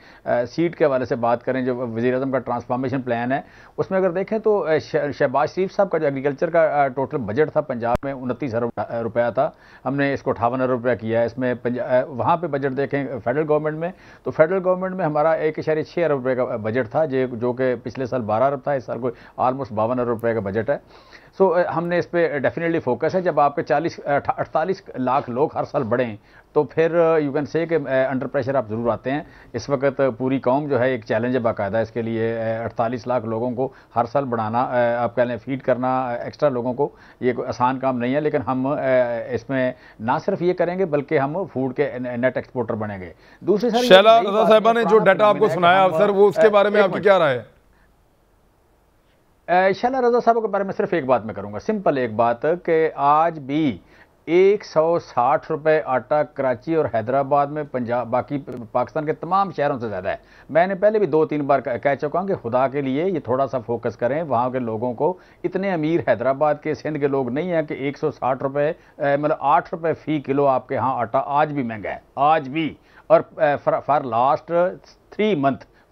A: سیڈ کے حوالے سے بات کریں, جو وزیر اعظم کا ٹرانسفارمیشن پلان ہے اس میں اگر دیکھیں تو شہباز شریف صاحب کا جو ایگریکلچر کا ٹوٹل بجٹ تھا پنجاب میں 29 ارب روپیہ تھا, ہم نے اس کو 58 ارب روپیہ کیا ہے. اس میں وہاں پہ بجٹ دیکھیں فیڈرل گورنمنٹ میں تو فیڈرل گورنمنٹ میں ہمارا 1.6 ارب روپے کا بجٹ تھا جو کہ پچھلے سال 12 ارب تھا, اس سال کوئی آلموسٹ 52 ارب روپے کا بجٹ ہے. سو ہم نے اس پہ ڈیفینیٹلی فوکس ہے. جب آپ کے 48 لاکھ لوگ ہر سال بڑھیں تو پھر یو کین سے کہ انڈر پریشر آپ ضرور آتے ہیں. اس وقت پوری قوم جو ہے ایک چیلنج ہے باقاعدہ اس کے لیے. 48 لاکھ لوگوں کو ہر سال بڑھانا, آپ کہہ لیں فیڈ کرنا ایکسٹرا لوگوں کو, یہ کوئی آسان کام نہیں ہے. لیکن ہم اس میں نہ صرف یہ کریں گے بلکہ ہم فوڈ کے نیٹ ایکسپورٹر بنیں گے. دوسری سر
B: شیلا رضا صاحبہ نے جو ڈیٹا آپ کو سنایا سر وہ اس کے بارے میں آپ کی کیا رائے ہے؟
A: شیلا رضا صاحب کے بارے میں صرف ایک بات میں کروں گا, سمپل ایک بات, کہ آج بھی 160 روپے آٹا کراچی اور حیدرآباد میں پنجاب باقی پاکستان کے تمام شہروں سے زیادہ ہے. میں نے پہلے بھی 2-3 بار کہہ چکا ہوں کہ خدا کے لیے یہ تھوڑا سا فوکس کریں. وہاں کے لوگوں کو اتنے امیر حیدرآباد کے سندھ کے لوگ نہیں ہیں کہ 160 روپے مطلب 8 روپے فی کلو آپ کے ہاں آٹا آج بھی مہنگا ہے, آج بھی, اور فار لاسٹ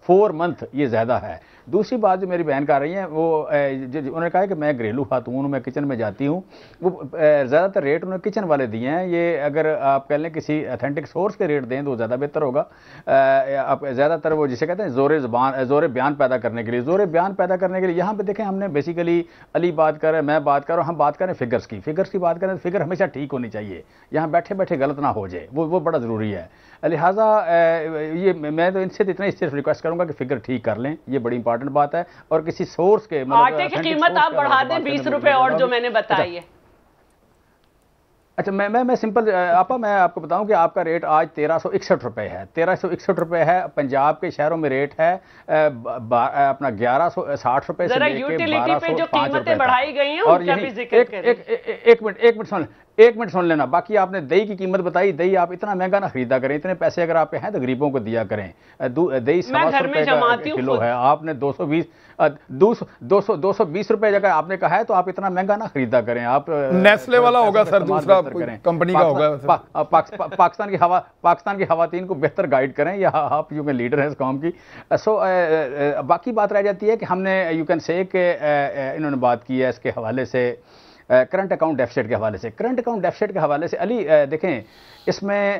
A: 4 منتھ یہ زیادہ ہے. دوسری بات جو میری بہن کر رہی ہیں وہ انہوں نے کہا ہے کہ میں گھریلو خاتون ہوں, میں کچن میں جاتی ہوں. وہ زیادہ تر ریٹ انہوں نے کچن والے دیے ہیں. یہ اگر آپ کہہ لیں کسی اتھینٹک سورس کے ریٹ دیں تو زیادہ بہتر ہوگا. آپ زیادہ تر وہ جسے کہتے ہیں زور بیان پیدا کرنے کے لیے, یہاں پہ دیکھیں ہم نے بیسیکلی علی بات کر رہے ہیں, میں بات کر رہا ہوں, ہم بات کریں فگرس کی بات کریں تو فگر ہمیشہ ٹھیک ہونی چاہیے, یہاں بیٹھے بیٹھے غلط نہ ہو جائے, وہ بڑا ضروری ہے. لہٰذا یہ میں تو ان سے اتنا صرف ریکویسٹ کروں گا کہ فگر ٹھیک کر لیں, یہ بڑی امپورٹنٹ بات ہے. اور کسی سورس کے
D: آٹے کی قیمت آپ بڑھا دیں 20 روپے اور جو میں نے بتائی ہے.
A: اچھا میں سمپل آپا میں آپ کو بتاؤں کہ آپ کا ریٹ آج 1361 روپے ہے. 1361 روپے ہے. پنجاب کے شہروں میں ریٹ ہے اپنا 1160 روپے سے لے کے 1205 روپے
D: جو قیمتیں بڑھائی گئی ہیں ان کا بھی ذکر کریں.
A: ایک منٹ سن ایک منٹ سن لینا. باقی آپ نے دہی کی قیمت بتائی, دہی آپ اتنا مہنگا نہ خریدا کریں, اتنے پیسے اگر آپ کے ہیں تو غریبوں کو دیا کریں. دہی 120 روپے کا کلو ہے, آپ نے 220 روپے جگہ آپ نے کہا ہے, تو آپ اتنا مہنگا نہ خریدا کریں. آپ
B: نیسلے والا ہوگا سر, دوسرا کمپنی کا ہوگا.
A: پاکستان کی خواتین کو بہتر گائیڈ کریں, یا آپ یوں کہ لیڈر ہیں اس قوم کی. سو باقی بات رہ جاتی ہے کہ ہم نے یو کین سے کہ انہوں نے بات کی ہے اس کے حوالے سے, کرنٹ اکاؤنٹ ڈیفیسٹ کے حوالے سے. کرنٹ اکاؤنٹ ڈیفیسٹ کے حوالے سے علی دیکھیں, اس میں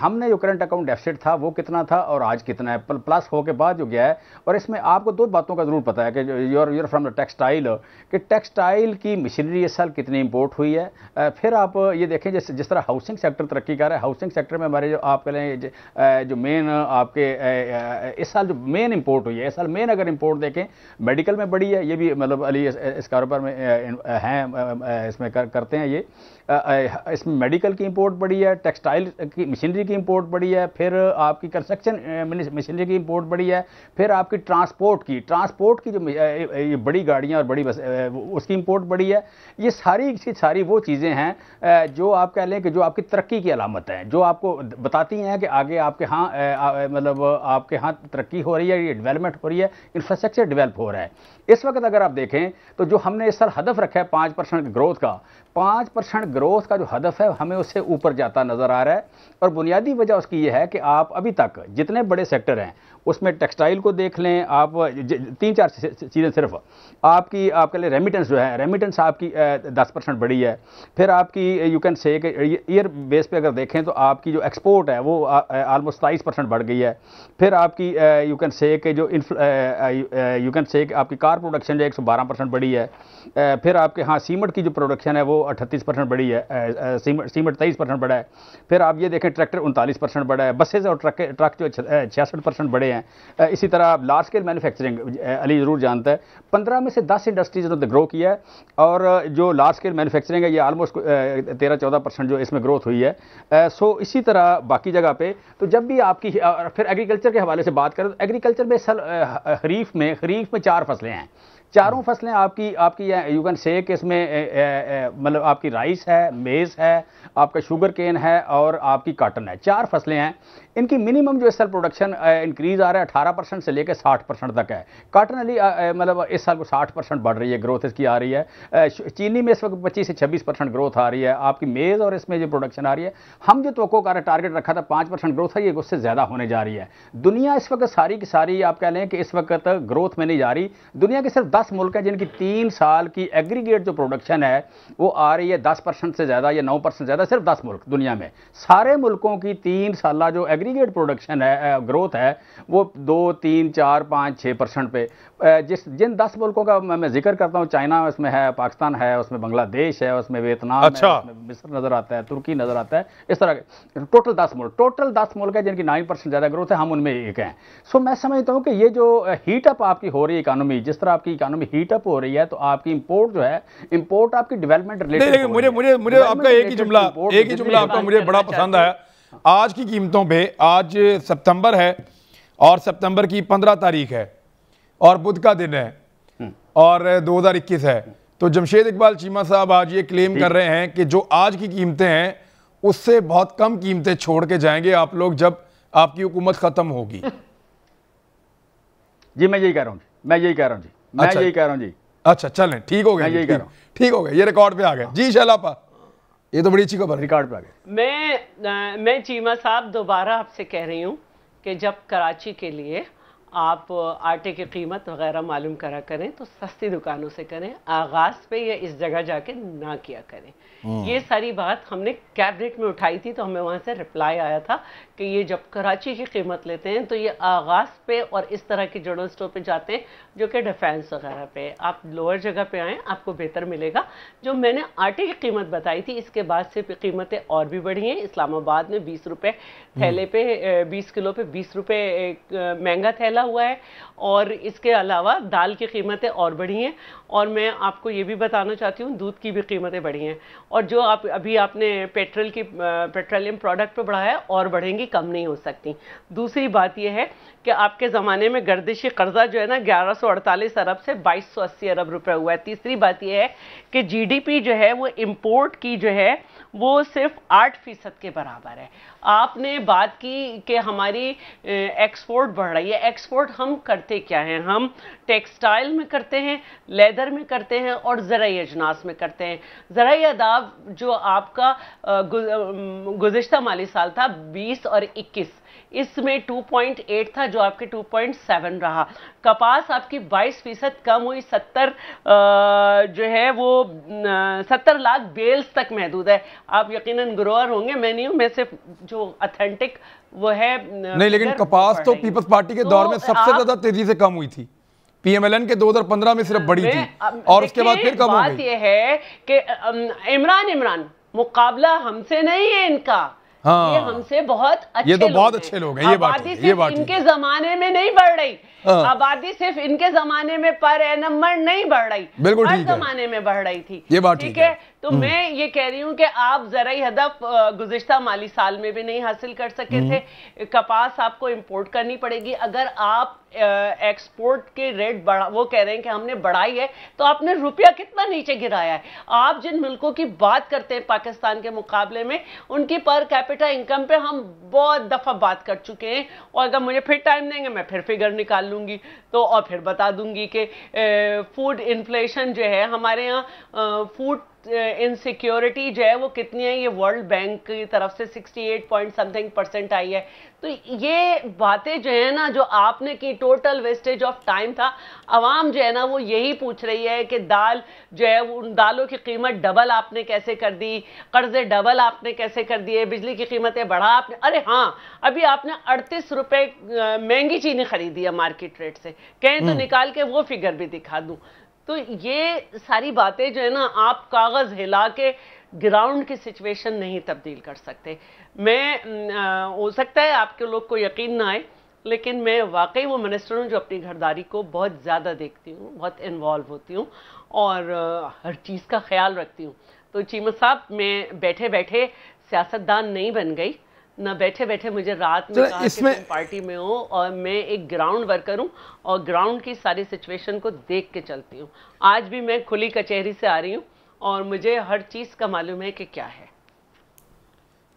A: ہم نے جو کرنٹ اکاؤنٹ ڈیفیسٹ تھا وہ کتنا تھا اور آج کتنا ہے, پلس ہو کے بعد جو گیا ہے. اور اس میں آپ کو دو باتوں کا ضرور پتہ ہے کہ یور فرام دا ٹیکسٹائل, کہ ٹیکسٹائل کی مشینری اس سال کتنی امپورٹ ہوئی ہے. پھر آپ یہ دیکھیں جس طرح ہاؤسنگ سیکٹر ترقی کر رہا ہے, ہاؤسنگ سیکٹر میں ہمارے جو آپ کہہ لیں جو مین آپ کے اس سال جو مین امپورٹ ہوئی ہے, اس سال مین اگر امپورٹ دیکھیں میڈیکل میں بڑی ہے. یہ بھی مطلب علی اس کاروبار میں ہیں, اس میں کرتے ہیں یہ, اس میں میڈیکل کی امپورٹ بڑی ہے, ٹیکسٹائل کی مشینری کی امپورٹ بڑی ہے, پھر آپ کی کنسٹرکشن مشینری کی امپورٹ بڑی ہے, پھر آپ کی ٹرانسپورٹ کی جو بڑی گاڑیاں اور بڑی اس کی امپورٹ بڑی ہے. یہ ساری وہ چیزیں ہیں جو آپ کہہ لیں کہ جو آپ کی ترقی کی علامت ہیں, جو آپ کو بتاتی ہیں کہ آگے آپ کے ہاں مطلب آپ کے ہاں ترقی ہو رہی ہے, یہ ڈیولپمنٹ ہو رہی ہے, انفراسٹرکچر ڈیولپ ہو رہا ہے. اس وقت اگر آپ دیکھیں تو جو ہم نے اس سال ہدف رکھا ہے 5% گروتھ کا, 5% گروتھ کا جو ہدف ہے ہمیں اس سے اوپر جاتا نظر آ رہا ہے. اور بنیادی وجہ اس کی یہ ہے کہ آپ ابھی تک جتنے بڑے سیکٹر ہیں اس میں ٹیکسٹائل کو دیکھ لیں آپ, 3-4 چیزیں صرف آپ کہہ لیں ریمیٹنس جو ہے, ریمیٹنس آپ کی 10% بڑی ہے. پھر آپ کی یو کین سے کہ ایئر بیس پہ اگر دیکھیں تو آپ کی جو ایکسپورٹ ہے وہ آلموسٹ 27% بڑھ گئی ہے. پھر آپ کی یو کین سے کہ جو یو کین سے کہ آپ کی کار پروڈکشن جو 112% بڑی ہے. پھر آپ کے ہاں سیمنٹ کی جو پروڈکشن ہے وہ 38% بڑی ہے, سیمنٹ 23% بڑا ہے. پھر آپ یہ دیکھیں ٹریکٹر 39% بڑا ہے, بسز اور ٹرک جو 66% بڑے ہیں. اسی طرح لارج اسکیل مینوفیکچرنگ علی ضرور جانتا ہے, 15 میں سے 10 انڈسٹریز نے گرو کیا ہے, اور جو لارج اسکیل مینوفیکچرنگ ہے یہ آلموسٹ 13-14% جو اس میں گروتھ ہوئی ہے. سو اسی طرح باقی جگہ پہ تو جب بھی آپ کی پھر ایگریکلچر کے حوالے سے بات کریں تو ایگریکلچر میں خریف میں 4 فصلیں ہیں. چاروں فصلیں آپ کی یو کین سے کہ اس میں مطلب آپ کی رائس ہے, میز ہے, آپ کا شوگر کین ہے اور آپ کی کاٹن ہے. 4 فصلیں ہیں. ان کی منیمم جو اس سال پروڈکشن انکریز آ رہا ہے 18% سے لے کے 60% تک ہے. کاٹن علی مطلب اس سال کو 60% بڑھ رہی ہے, گروتھ اس کی آ رہی ہے. چینی میں اس وقت 25 سے 26% گروتھ آ رہی ہے. آپ کی میز اور اس میں جو پروڈکشن آ رہی ہے, ہم جو توقع کر رہے ٹارگیٹ رکھا تھا 5% گروتھ ہے, یہ اس سے زیادہ ہونے جا رہی ہے. دنیا اس وقت ساری کی ساری آپ کہہ لیں کہ اس وقت گروتھ میں نہیں جا رہی. دنیا کے صرف 10 ملک ہیں جن کی 3 سال کی ایگریگیٹ جو پروڈکشن ہے وہ آ رہی ہے 10% سے زیادہ یا 9% زیادہ. صرف 10 ملک دنیا میں, سارے ملکوں کی 3 سالہ جو ایگریگیٹ پروڈکشن ہے گروتھ ہے وہ 2, 3, 4, 5, 6% پہ. جن 10 ملکوں کا میں ذکر کرتا ہوں, چائنا اس میں ہے, پاکستان ہے, اس میں بنگلہ دیش ہے, اس میں ویتنام ہے, اس میں مصر نظر آتا ہے, ترکی نظر آتا ہے. اس طرح کے ٹوٹل 10 ملک ہے جن کی 9% زیادہ گروتھ ہے, ہم ان میں ایک ہیں. سو میں سمجھتا ہوں کہ یہ جو ہیٹ اپ آپ کی ہو رہی ہے اکانومی, جس طرح آپ کی اکانومی ہیٹ اپ ہو رہی ہے, تو آپ کی امپورٹ جو ہے, امپورٹ آپ کی ڈیولپمنٹ ریلیٹڈ.
B: مجھے آپ کا ایک ہی جملہ آپ کا مجھے بڑا پسند آیا. آج کی قیمتوں پہ, آج سپتمبر ہے اور سپتمبر کی 15 تاریخ ہے اور بدھ کا دن ہے اور 2021 ہے, تو جمشید اقبال چیمہ صاحب آج یہ کلیم کر رہے ہیں کہ جو آج کی قیمتیں ہیں اس سے بہت کم قیمتیں چھوڑ کے جائیں گے آپ لوگ جب آپ کی حکومت ختم ہوگی.
A: جی میں یہی کہہ رہا ہوں جی.
B: اچھا چلیں, ٹھیک ہو گیا, ٹھیک ہو گیا, یہ ریکارڈ پہ آ گیا. جی شیلاپا, یہ تو بڑی اچھی خبر, ریکارڈ پہ آ گیا.
D: میں چیمہ صاحب دوبارہ آپ سے کہہ رہی ہوں کہ جب کراچی کے لیے آپ آٹے کی قیمت وغیرہ معلوم کرا کریں تو سستی دکانوں سے کریں, آغاز پہ یا اس جگہ جا کے نہ کیا کریں. یہ ساری بات ہم نے کیبنٹ میں اٹھائی تھی, تو ہمیں وہاں سے رپلائی آیا تھا کہ یہ جب کراچی کی قیمت لیتے ہیں تو یہ آغاز پہ اور اس طرح کے جنرل اسٹور پہ جاتے ہیں جو کہ ڈیفینس وغیرہ پہ. آپ لوور جگہ پہ آئیں, آپ کو بہتر ملے گا. جو میں نے آٹے کی قیمت بتائی تھی, اس کے بعد سے قیمتیں اور بھی بڑھی ہیں. اسلام آباد میں 20 روپے تھیلے پہ, 20 کلو پہ 20 روپے مہنگا تھیلا ہوا ہے. اور اس کے علاوہ دال کی قیمتیں اور بڑھی ہیں. اور میں آپ کو یہ بھی بتانا چاہتی ہوں دودھ کی بھی قیمتیں بڑھی ہیں. اور جو ابھی آپ نے پیٹرولیم پروڈکٹ پہ بڑھایا ہے, اور بڑھیں گی, کم نہیں ہو سکتی. دوسری بات یہ ہے کہ آپ کے زمانے میں گردشی قرضہ جو ہے نا 1148 ارب سے 2280 ارب روپے ہوا ہے. تیسری بات یہ ہے کہ جی ڈی پی جو ہے وہ امپورٹ کی جو ہے وہ صرف 8% کے برابر ہے. آپ نے بات کی کہ ہماری ایکسپورٹ بڑھ رہی ہے. ایکسپورٹ ہم کرتے کیا ہیں؟ ہم ٹیکسٹائل میں کرتے ہیں, لیدر میں کرتے ہیں اور زرعی اجناس میں کرتے ہیں. زرعی اعداد جو آپ کا گزشتہ مالی سال تھا 20 اور 21, اس میں 2.8 تھا جو آپ کے 2.7 رہا. کپاس آپ کی 22% کم ہوئی, 70 جو ہے وہ 70 لاکھ بیلز تک محدود ہے. آپ یقیناً گروور ہوں گے, میں نہیں ہوں, میں صرف جو اتھینٹک وہ ہے
B: نہیں, لیکن کپاس تو پیپلز پارٹی کے دور میں سب سے زیادہ تیزی سے کم ہوئی تھی. پی ایم ایل این کے 2015 میں صرف بڑی تھی اور اس کے بعد پھر کم ہو گئی.
D: بات یہ ہے کہ عمران مقابلہ ہم سے نہیں ہے ان کا, یہ ہم سے بہت اچھے لوگ ہیں. آبادی صرف ان کے زمانے میں نہیں بڑھ رہی, آبادی صرف ان کے زمانے میں پر نمبر نہیں بڑھ رہی, ہر زمانے میں بڑھ رہی تھی. ٹھیک ہے, تو میں یہ کہہ رہی ہوں کہ آپ زرعی ہدف گزشتہ مالی سال میں بھی نہیں حاصل کر سکے تھے. کپاس آپ کو امپورٹ کرنی پڑے گی. اگر آپ ایکسپورٹ کے ریٹ وہ کہہ رہے ہیں کہ ہم نے بڑھائی ہے, تو آپ نے روپیہ کتنا نیچے گرایا ہے. آپ جن ملکوں کی بات کرتے ہیں پاکستان کے مقابلے میں, ان کی پر کیپٹا انکم پہ ہم بہت دفعہ بات کر چکے ہیں, اور اگر مجھے پھر ٹائم دیں گے میں پھر فگر نکال لوں گی تو, اور پھر بتا دوں گی کہ فوڈ انفلیشن جو ہے ہمارے یہاں, فوڈ انسیکیورٹی جو ہے وہ کتنی ہے, یہ ورلڈ بینک کی طرف سے 68% آئی ہے. تو یہ باتیں جو ہے نا جو آپ نے کی, ٹوٹل ویسٹیج آف ٹائم تھا. عوام جو ہے نا وہ یہی پوچھ رہی ہے کہ دال جو ہے ان دالوں کی قیمت ڈبل آپ نے کیسے کر دی, قرضے ڈبل آپ نے کیسے کر دیے, بجلی کی قیمتیں بڑھا آپ نے. ارے ہاں, ابھی آپ نے 38 روپے مہنگی چینی خریدی ہے مارکیٹ ریٹ سے, کہیں تو نکال کے وہ فگر بھی دکھا دوں. تو یہ ساری باتیں جو ہے نا آپ کاغذ ہلا کے گراؤنڈ کی سچویشن نہیں تبدیل کر سکتے. میں ہو سکتا ہے آپ کے لوگ کو یقین نہ آئے, لیکن میں واقعی وہ منسٹر ہوں جو اپنی گھرداری کو بہت زیادہ دیکھتی ہوں, بہت انوالو ہوتی ہوں اور ہر چیز کا خیال رکھتی ہوں. تو چیمہ صاحب, میں بیٹھے بیٹھے سیاستدان نہیں بن گئی, نہ بیٹھے بیٹھے مجھے رات میں کہا کہ تم پارٹی میں ہو, اور میں ایک گراؤنڈ ورکر ہوں اور گراؤنڈ کی ساری سچویشن کو دیکھ کے چلتی ہوں. آج بھی میں کھلی کچہری سے آ رہی ہوں اور مجھے ہر چیز کا معلوم ہے کہ کیا ہے.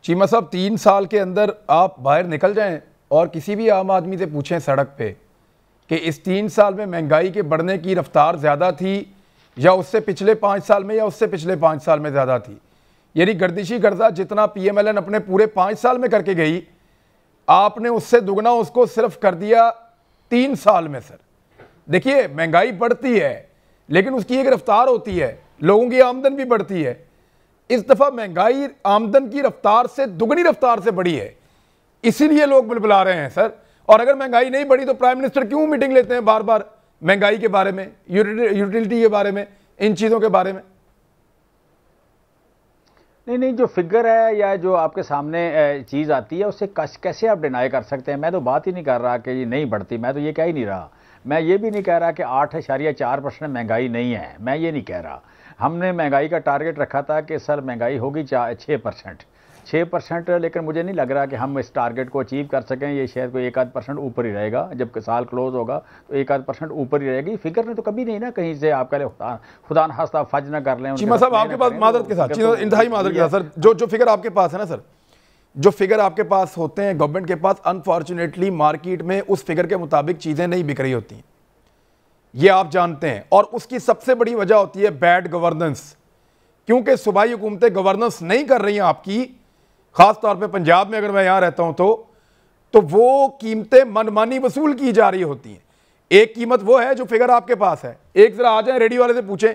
B: چیمہ صاحب, 3 سال کے اندر آپ باہر نکل جائیں اور کسی بھی عام آدمی سے پوچھیں سڑک پہ کہ اس 3 سال میں مہنگائی کے بڑھنے کی رفتار زیادہ تھی یا اس سے پچھلے 5 سال میں یا اس سے پچھلے 5 سال میں زیادہ تھی. یعنی گردشی قرضہ جتنا پی ایم ایل این اپنے پورے 5 سال میں کر کے گئی, آپ نے اس سے دگنا اس کو صرف کر دیا 3 سال میں. سر دیکھیے, مہنگائی بڑھتی ہے لیکن اس کی ایک رفتار ہوتی ہے, لوگوں کی آمدن بھی بڑھتی ہے. اس دفعہ مہنگائی آمدن کی رفتار سے دگنی رفتار سے بڑھی ہے, اسی لیے لوگ بلبلا رہے ہیں. سر, اور اگر مہنگائی نہیں بڑھی تو پرائم منسٹر کیوں میٹنگ لیتے ہیں بار بار مہنگائی کے بارے میں, یوٹیلٹی کے بارے میں, ان چیزوں کے بارے میں؟
A: نہیں, جو فگر ہے یا جو آپ کے سامنے چیز آتی ہے اسے کیسے آپ ڈینائی کر سکتے ہیں؟ میں تو بات ہی نہیں کر رہا کہ یہ نہیں بڑھتی, میں تو یہ کہہ ہی نہیں رہا. میں یہ بھی نہیں کہہ رہا کہ 8.4% مہنگائی نہیں ہے, میں یہ نہیں کہہ رہا. ہم نے مہنگائی کا ٹارگٹ رکھا تھا کہ سر مہنگائی ہوگی 6%, لیکن مجھے نہیں لگ رہا کہ ہم اس ٹارگٹ کو اچیو کر سکیں. یہ شاید کوئی 1-8% اوپر ہی رہے گا, جب کہ سال کلوز ہوگا تو 1-8% اوپر ہی رہے گی. فگر نے تو کبھی نہیں نا کہیں سے آپ کا خدا نخواستہ فج نہ کر لیں.
B: چیمہ صاحب, آپ کے پاس معذرت کے ساتھ, انتہائی معذرت کے ساتھ سر, جو فگر آپ کے پاس ہے نا سر, جو فگر آپ کے پاس ہوتے ہیں گورنمنٹ کے پاس, انفارچونیٹلی مارکیٹ میں اس فگر کے مطابق چیزیں نہیں بک رہی ہوتی ہیں, یہ آپ جانتے ہیں. اور اس کی سب سے بڑی وجہ ہوتی ہے بیڈ گورننس, کیونکہ صوبائی حکومتیں گورننس نہیں کر رہی ہیں آپ کی. خاص طور پہ پنجاب میں اگر میں یہاں رہتا ہوں تو وہ قیمتیں منمانی وصول کی جا رہی ہوتی ہیں. ایک قیمت وہ ہے جو فگر آپ کے پاس ہے, ایک ذرا آ جائیں ریڈی والے سے پوچھیں,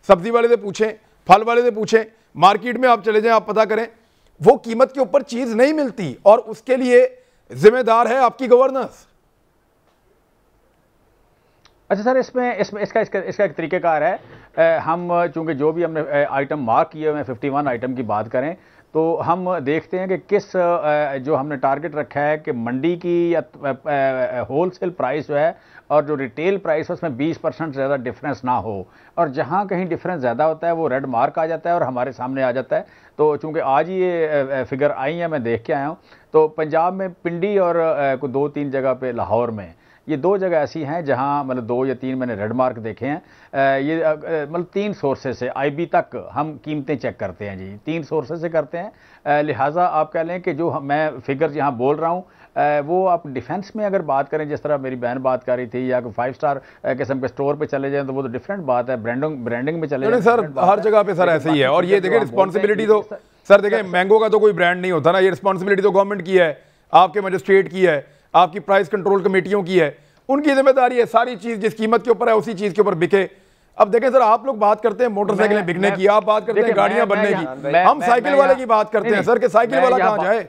B: سبزی والے سے پوچھیں, پھل والے سے پوچھیں, مارکیٹ میں آپ چلے جائیں, آپ پتہ کریں, وہ قیمت کے اوپر چیز نہیں ملتی, اور اس کے لیے ذمہ دار ہے آپ کی گورننس.
A: اچھا سر, اس کا ایک طریقہ کار ہے. ہم چونکہ جو بھی ہم نے آئٹم مارک کیے ہوئے ہیں 51 آئٹم کی بات کریں تو ہم دیکھتے ہیں کہ کس جو ہم نے ٹارگٹ رکھا ہے کہ منڈی کی یا ہول سیل پرائس جو ہے اور جو ریٹیل پرائس ہے اس میں 20% زیادہ ڈفرینس نہ ہو، اور جہاں کہیں ڈفرینس زیادہ ہوتا ہے وہ ریڈ مارک آ جاتا ہے اور ہمارے سامنے آ جاتا ہے۔ تو چونکہ آج یہ فگر آئی ہیں، میں دیکھ کے آیا ہوں، تو پنجاب میں پنڈی اور کوئی 2-3 جگہ پہ لاہور میں، یہ 2 جگہ ایسی ہیں جہاں مطلب 2 یا 3 میں نے ریڈ مارک دیکھے ہیں۔ یہ مطلب 3 سورسز سے آئی بی تک ہم قیمتیں چیک کرتے ہیں جی، 3 سورسز سے کرتے ہیں، لہٰذا آپ کہہ لیں کہ جو میں فگر یہاں بول رہا ہوں وہ آپ ڈیفنس میں اگر بات کریں، جس طرح میری بہن بات کر رہی تھی، یا کوئی 5 اسٹار قسم کے اسٹور پہ چلے جائیں تو وہ تو ڈفرینٹ بات ہے، برانڈنگ میں چلے جائیں
B: سر ہر جگہ پہ سر ایسے ہی ہے۔ اور یہ دیکھیں رسپانسبلٹی تو سر دیکھیں مینگو کا تو کوئی برانڈ نہیں ہوتا نا، یہ رسپانسبلٹی تو گورنمنٹ کی ہے، آپ کے مجسٹریٹ کی ہے، آپ کی پرائس کنٹرول کمیٹیوں کی ہے، ان کی ذمہ داری ہے ساری چیز جس قیمت کے اوپر ہے اسی چیز کے اوپر بکے۔ اب دیکھیں سر آپ لوگ بات کرتے ہیں موٹر سائیکلیں بکنے کی، آپ بات کرتے ہیں گاڑیاں بننے کی، ہم سائیکل والے کی بات کرتے ہیں سر کہ سائیکل والا کہاں جائے۔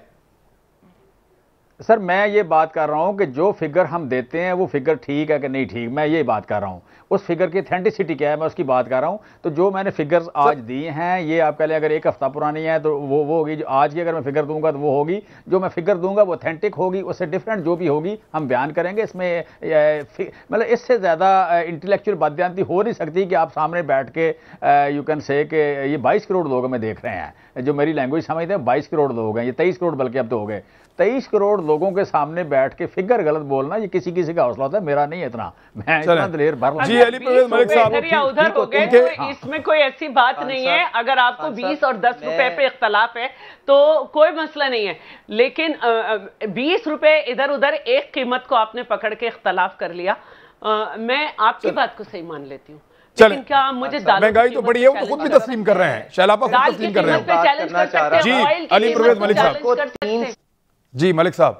A: سر میں یہ بات کر رہا ہوں کہ جو فگر ہم دیتے ہیں وہ فگر ٹھیک ہے کہ نہیں ٹھیک، میں یہ بات کر رہا ہوں، اس فگر کی اتھینٹسٹی کیا ہے میں اس کی بات کر رہا ہوں۔ تو جو میں نے فگرز آج دی ہیں یہ آپ کہہ لیں اگر 1 ہفتہ پرانی ہے تو وہ ہوگی، جو آج کی اگر میں فگر دوں گا تو وہ ہوگی، جو میں فگر دوں گا وہ اتھینٹک ہوگی، اس سے ڈفرینٹ جو بھی ہوگی ہم بیان کریں گے۔ اس میں مطلب اس سے زیادہ انٹلیکچوئل بدیانتی ہو نہیں سکتی کہ آپ سامنے بیٹھ کے یو کین سے کہ یہ 22 کروڑ لوگ ہمیں دیکھ رہے ہیں، جو میری لینگویج سمجھتے ہیں 22 کروڑ لوگ ہیں، یہ 23 کروڑ بلکہ اب تو ہو گئے، 23 کروڑ لوگوں کے سامنے بیٹھ کے فگر غلط بولنا یہ کسی کا حوصلہ ہوتا ہے، میرا نہیں اتنا، میں اتنا دلیر بھر
B: جی علی پرویز ملک صاحب
D: ادھر ہو گئے تو اس میں کوئی ایسی بات نہیں ہے، اگر آپ کو 20 اور 10 روپے پہ اختلاف ہے تو کوئی مسئلہ نہیں ہے، لیکن 20 روپے ادھر ادھر ایک قیمت کو آپ نے پکڑ کے اختلاف کر لیا، میں آپ کی بات کو صحیح مان لیتی ہوں، لیکن کیا مجھے
B: مہنگائی تو بڑی ہے، وہ خود بھی تسلیم کر رہے ہیں، شیلاپا خود تسلیم کر رہے ہیں۔ جی علی پرویز ملک صاحب، جی ملک صاحب،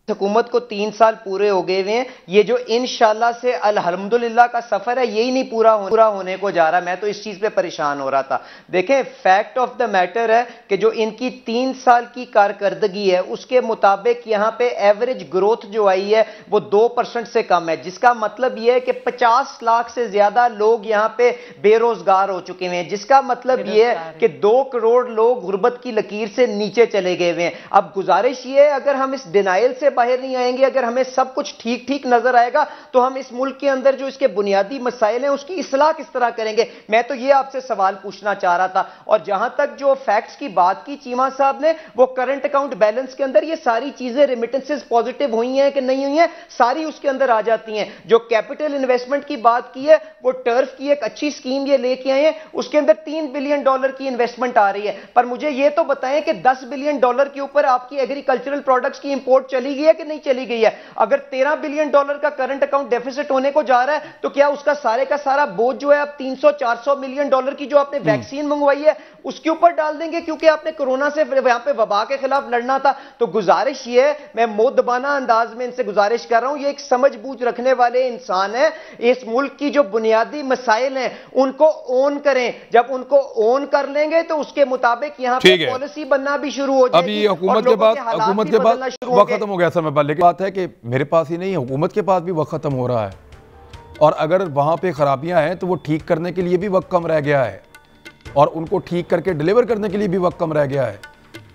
C: حکومت کو 3 سال پورے ہو گئے ہوئے ہیں، یہ جو انشاءاللہ سے الحمدللہ کا سفر ہے یہی نہیں پورا ہونے کو جا رہا، میں تو اس چیز پہ پریشان ہو رہا تھا۔ دیکھیں فیکٹ آف دا میٹر ہے کہ جو ان کی 3 سال کی کارکردگی ہے اس کے مطابق یہاں پہ ایوریج گروتھ جو آئی ہے وہ 2% سے کم ہے، جس کا مطلب یہ ہے کہ 50 لاکھ سے زیادہ لوگ یہاں پہ بے روزگار ہو چکے ہیں، جس کا مطلب یہ ہے کہ 2 کروڑ لوگ غربت کی لکیر سے نیچے چلے گئے ہوئے ہیں۔ اب گزارش یہ ہے اگر ہم اس ڈینائل سے باہر نہیں آئیں گے، اگر ہمیں سب کچھ ٹھیک نظر آئے گا تو ہم اس ملک کے اندر جو اس کے بنیادی مسائل ہیں اس کی اصلاح کس طرح کریں گے۔ میں تو یہ آپ سے سوال پوچھنا چاہ رہا تھا۔ اور جہاں تک جو فیکٹس کی بات کی چیمہ صاحب نے، وہ کرنٹ اکاؤنٹ بیلنس کے اندر یہ ساری چیزیں ریمیٹنسز پازیٹیو ہوئی ہیں کہ نہیں ہوئی ہیں، ساری اس کے اندر آ جاتی ہیں۔ جو کیپٹل انویسٹمنٹ کی بات کی ہے وہ ٹرف کی ایک اچھی سکیم یہ لے کے آئے ہیں، اس کے اندر $3 بلین کی انویسٹمنٹ آ رہی ہے، پر مجھے یہ تو بتائیں کہ $10 بلین کے اوپر آپ کی ایگریکلچرل پروڈکٹس کی امپورٹ چلی گئی ہے کہ نہیں چلی گئی ہے؟ اگر $13 بلین کا کرنٹ اکاؤنٹ ڈیفیسٹ ہونے کو جا رہا ہے تو کیا اس کا سارا بوجھ جو ہے اب $300-400 ملین کی جو آپ نے ویکسین منگوائی ہے اس کے اوپر ڈال دیں گے، کیونکہ آپ نے کورونا سے یہاں پہ وبا کے خلاف لڑنا تھا؟ تو گزارش یہ ہے، میں مؤدبانہ انداز میں ان سے گزارش کر رہا ہوں، یہ ایک سمجھ بوجھ رکھنے والے انسان ہیں، اس ملک کی جو بنیادی مسائل ہیں ان کو اون کریں، جب ان کو اون کر لیں گے تو اس کے مطابق یہاں پہ پالیسی بننا بھی شروع ہو جائے گی۔
B: ابھی حکومت کے بعد وقت ختم ہو گیا سر، میں لیکن بات ہے کہ میرے پاس ہی نہیں، حکومت کے پاس بھی وقت ختم ہو رہا ہے، اور اگر وہاں پہ خرابیاں ہیں تو وہ ٹھیک کرنے کے لیے بھی وقت کم رہ گیا ہے، اور ان کو ٹھیک کر کے ڈیلیور کرنے کے لیے بھی وقت کم رہ گیا ہے،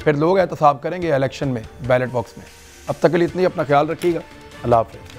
B: پھر لوگ احتساب کریں گے الیکشن میں بیلٹ باکس میں۔ اب تک کے لیے اتنی، اپنا خیال رکھیے گا، اللہ حافظ۔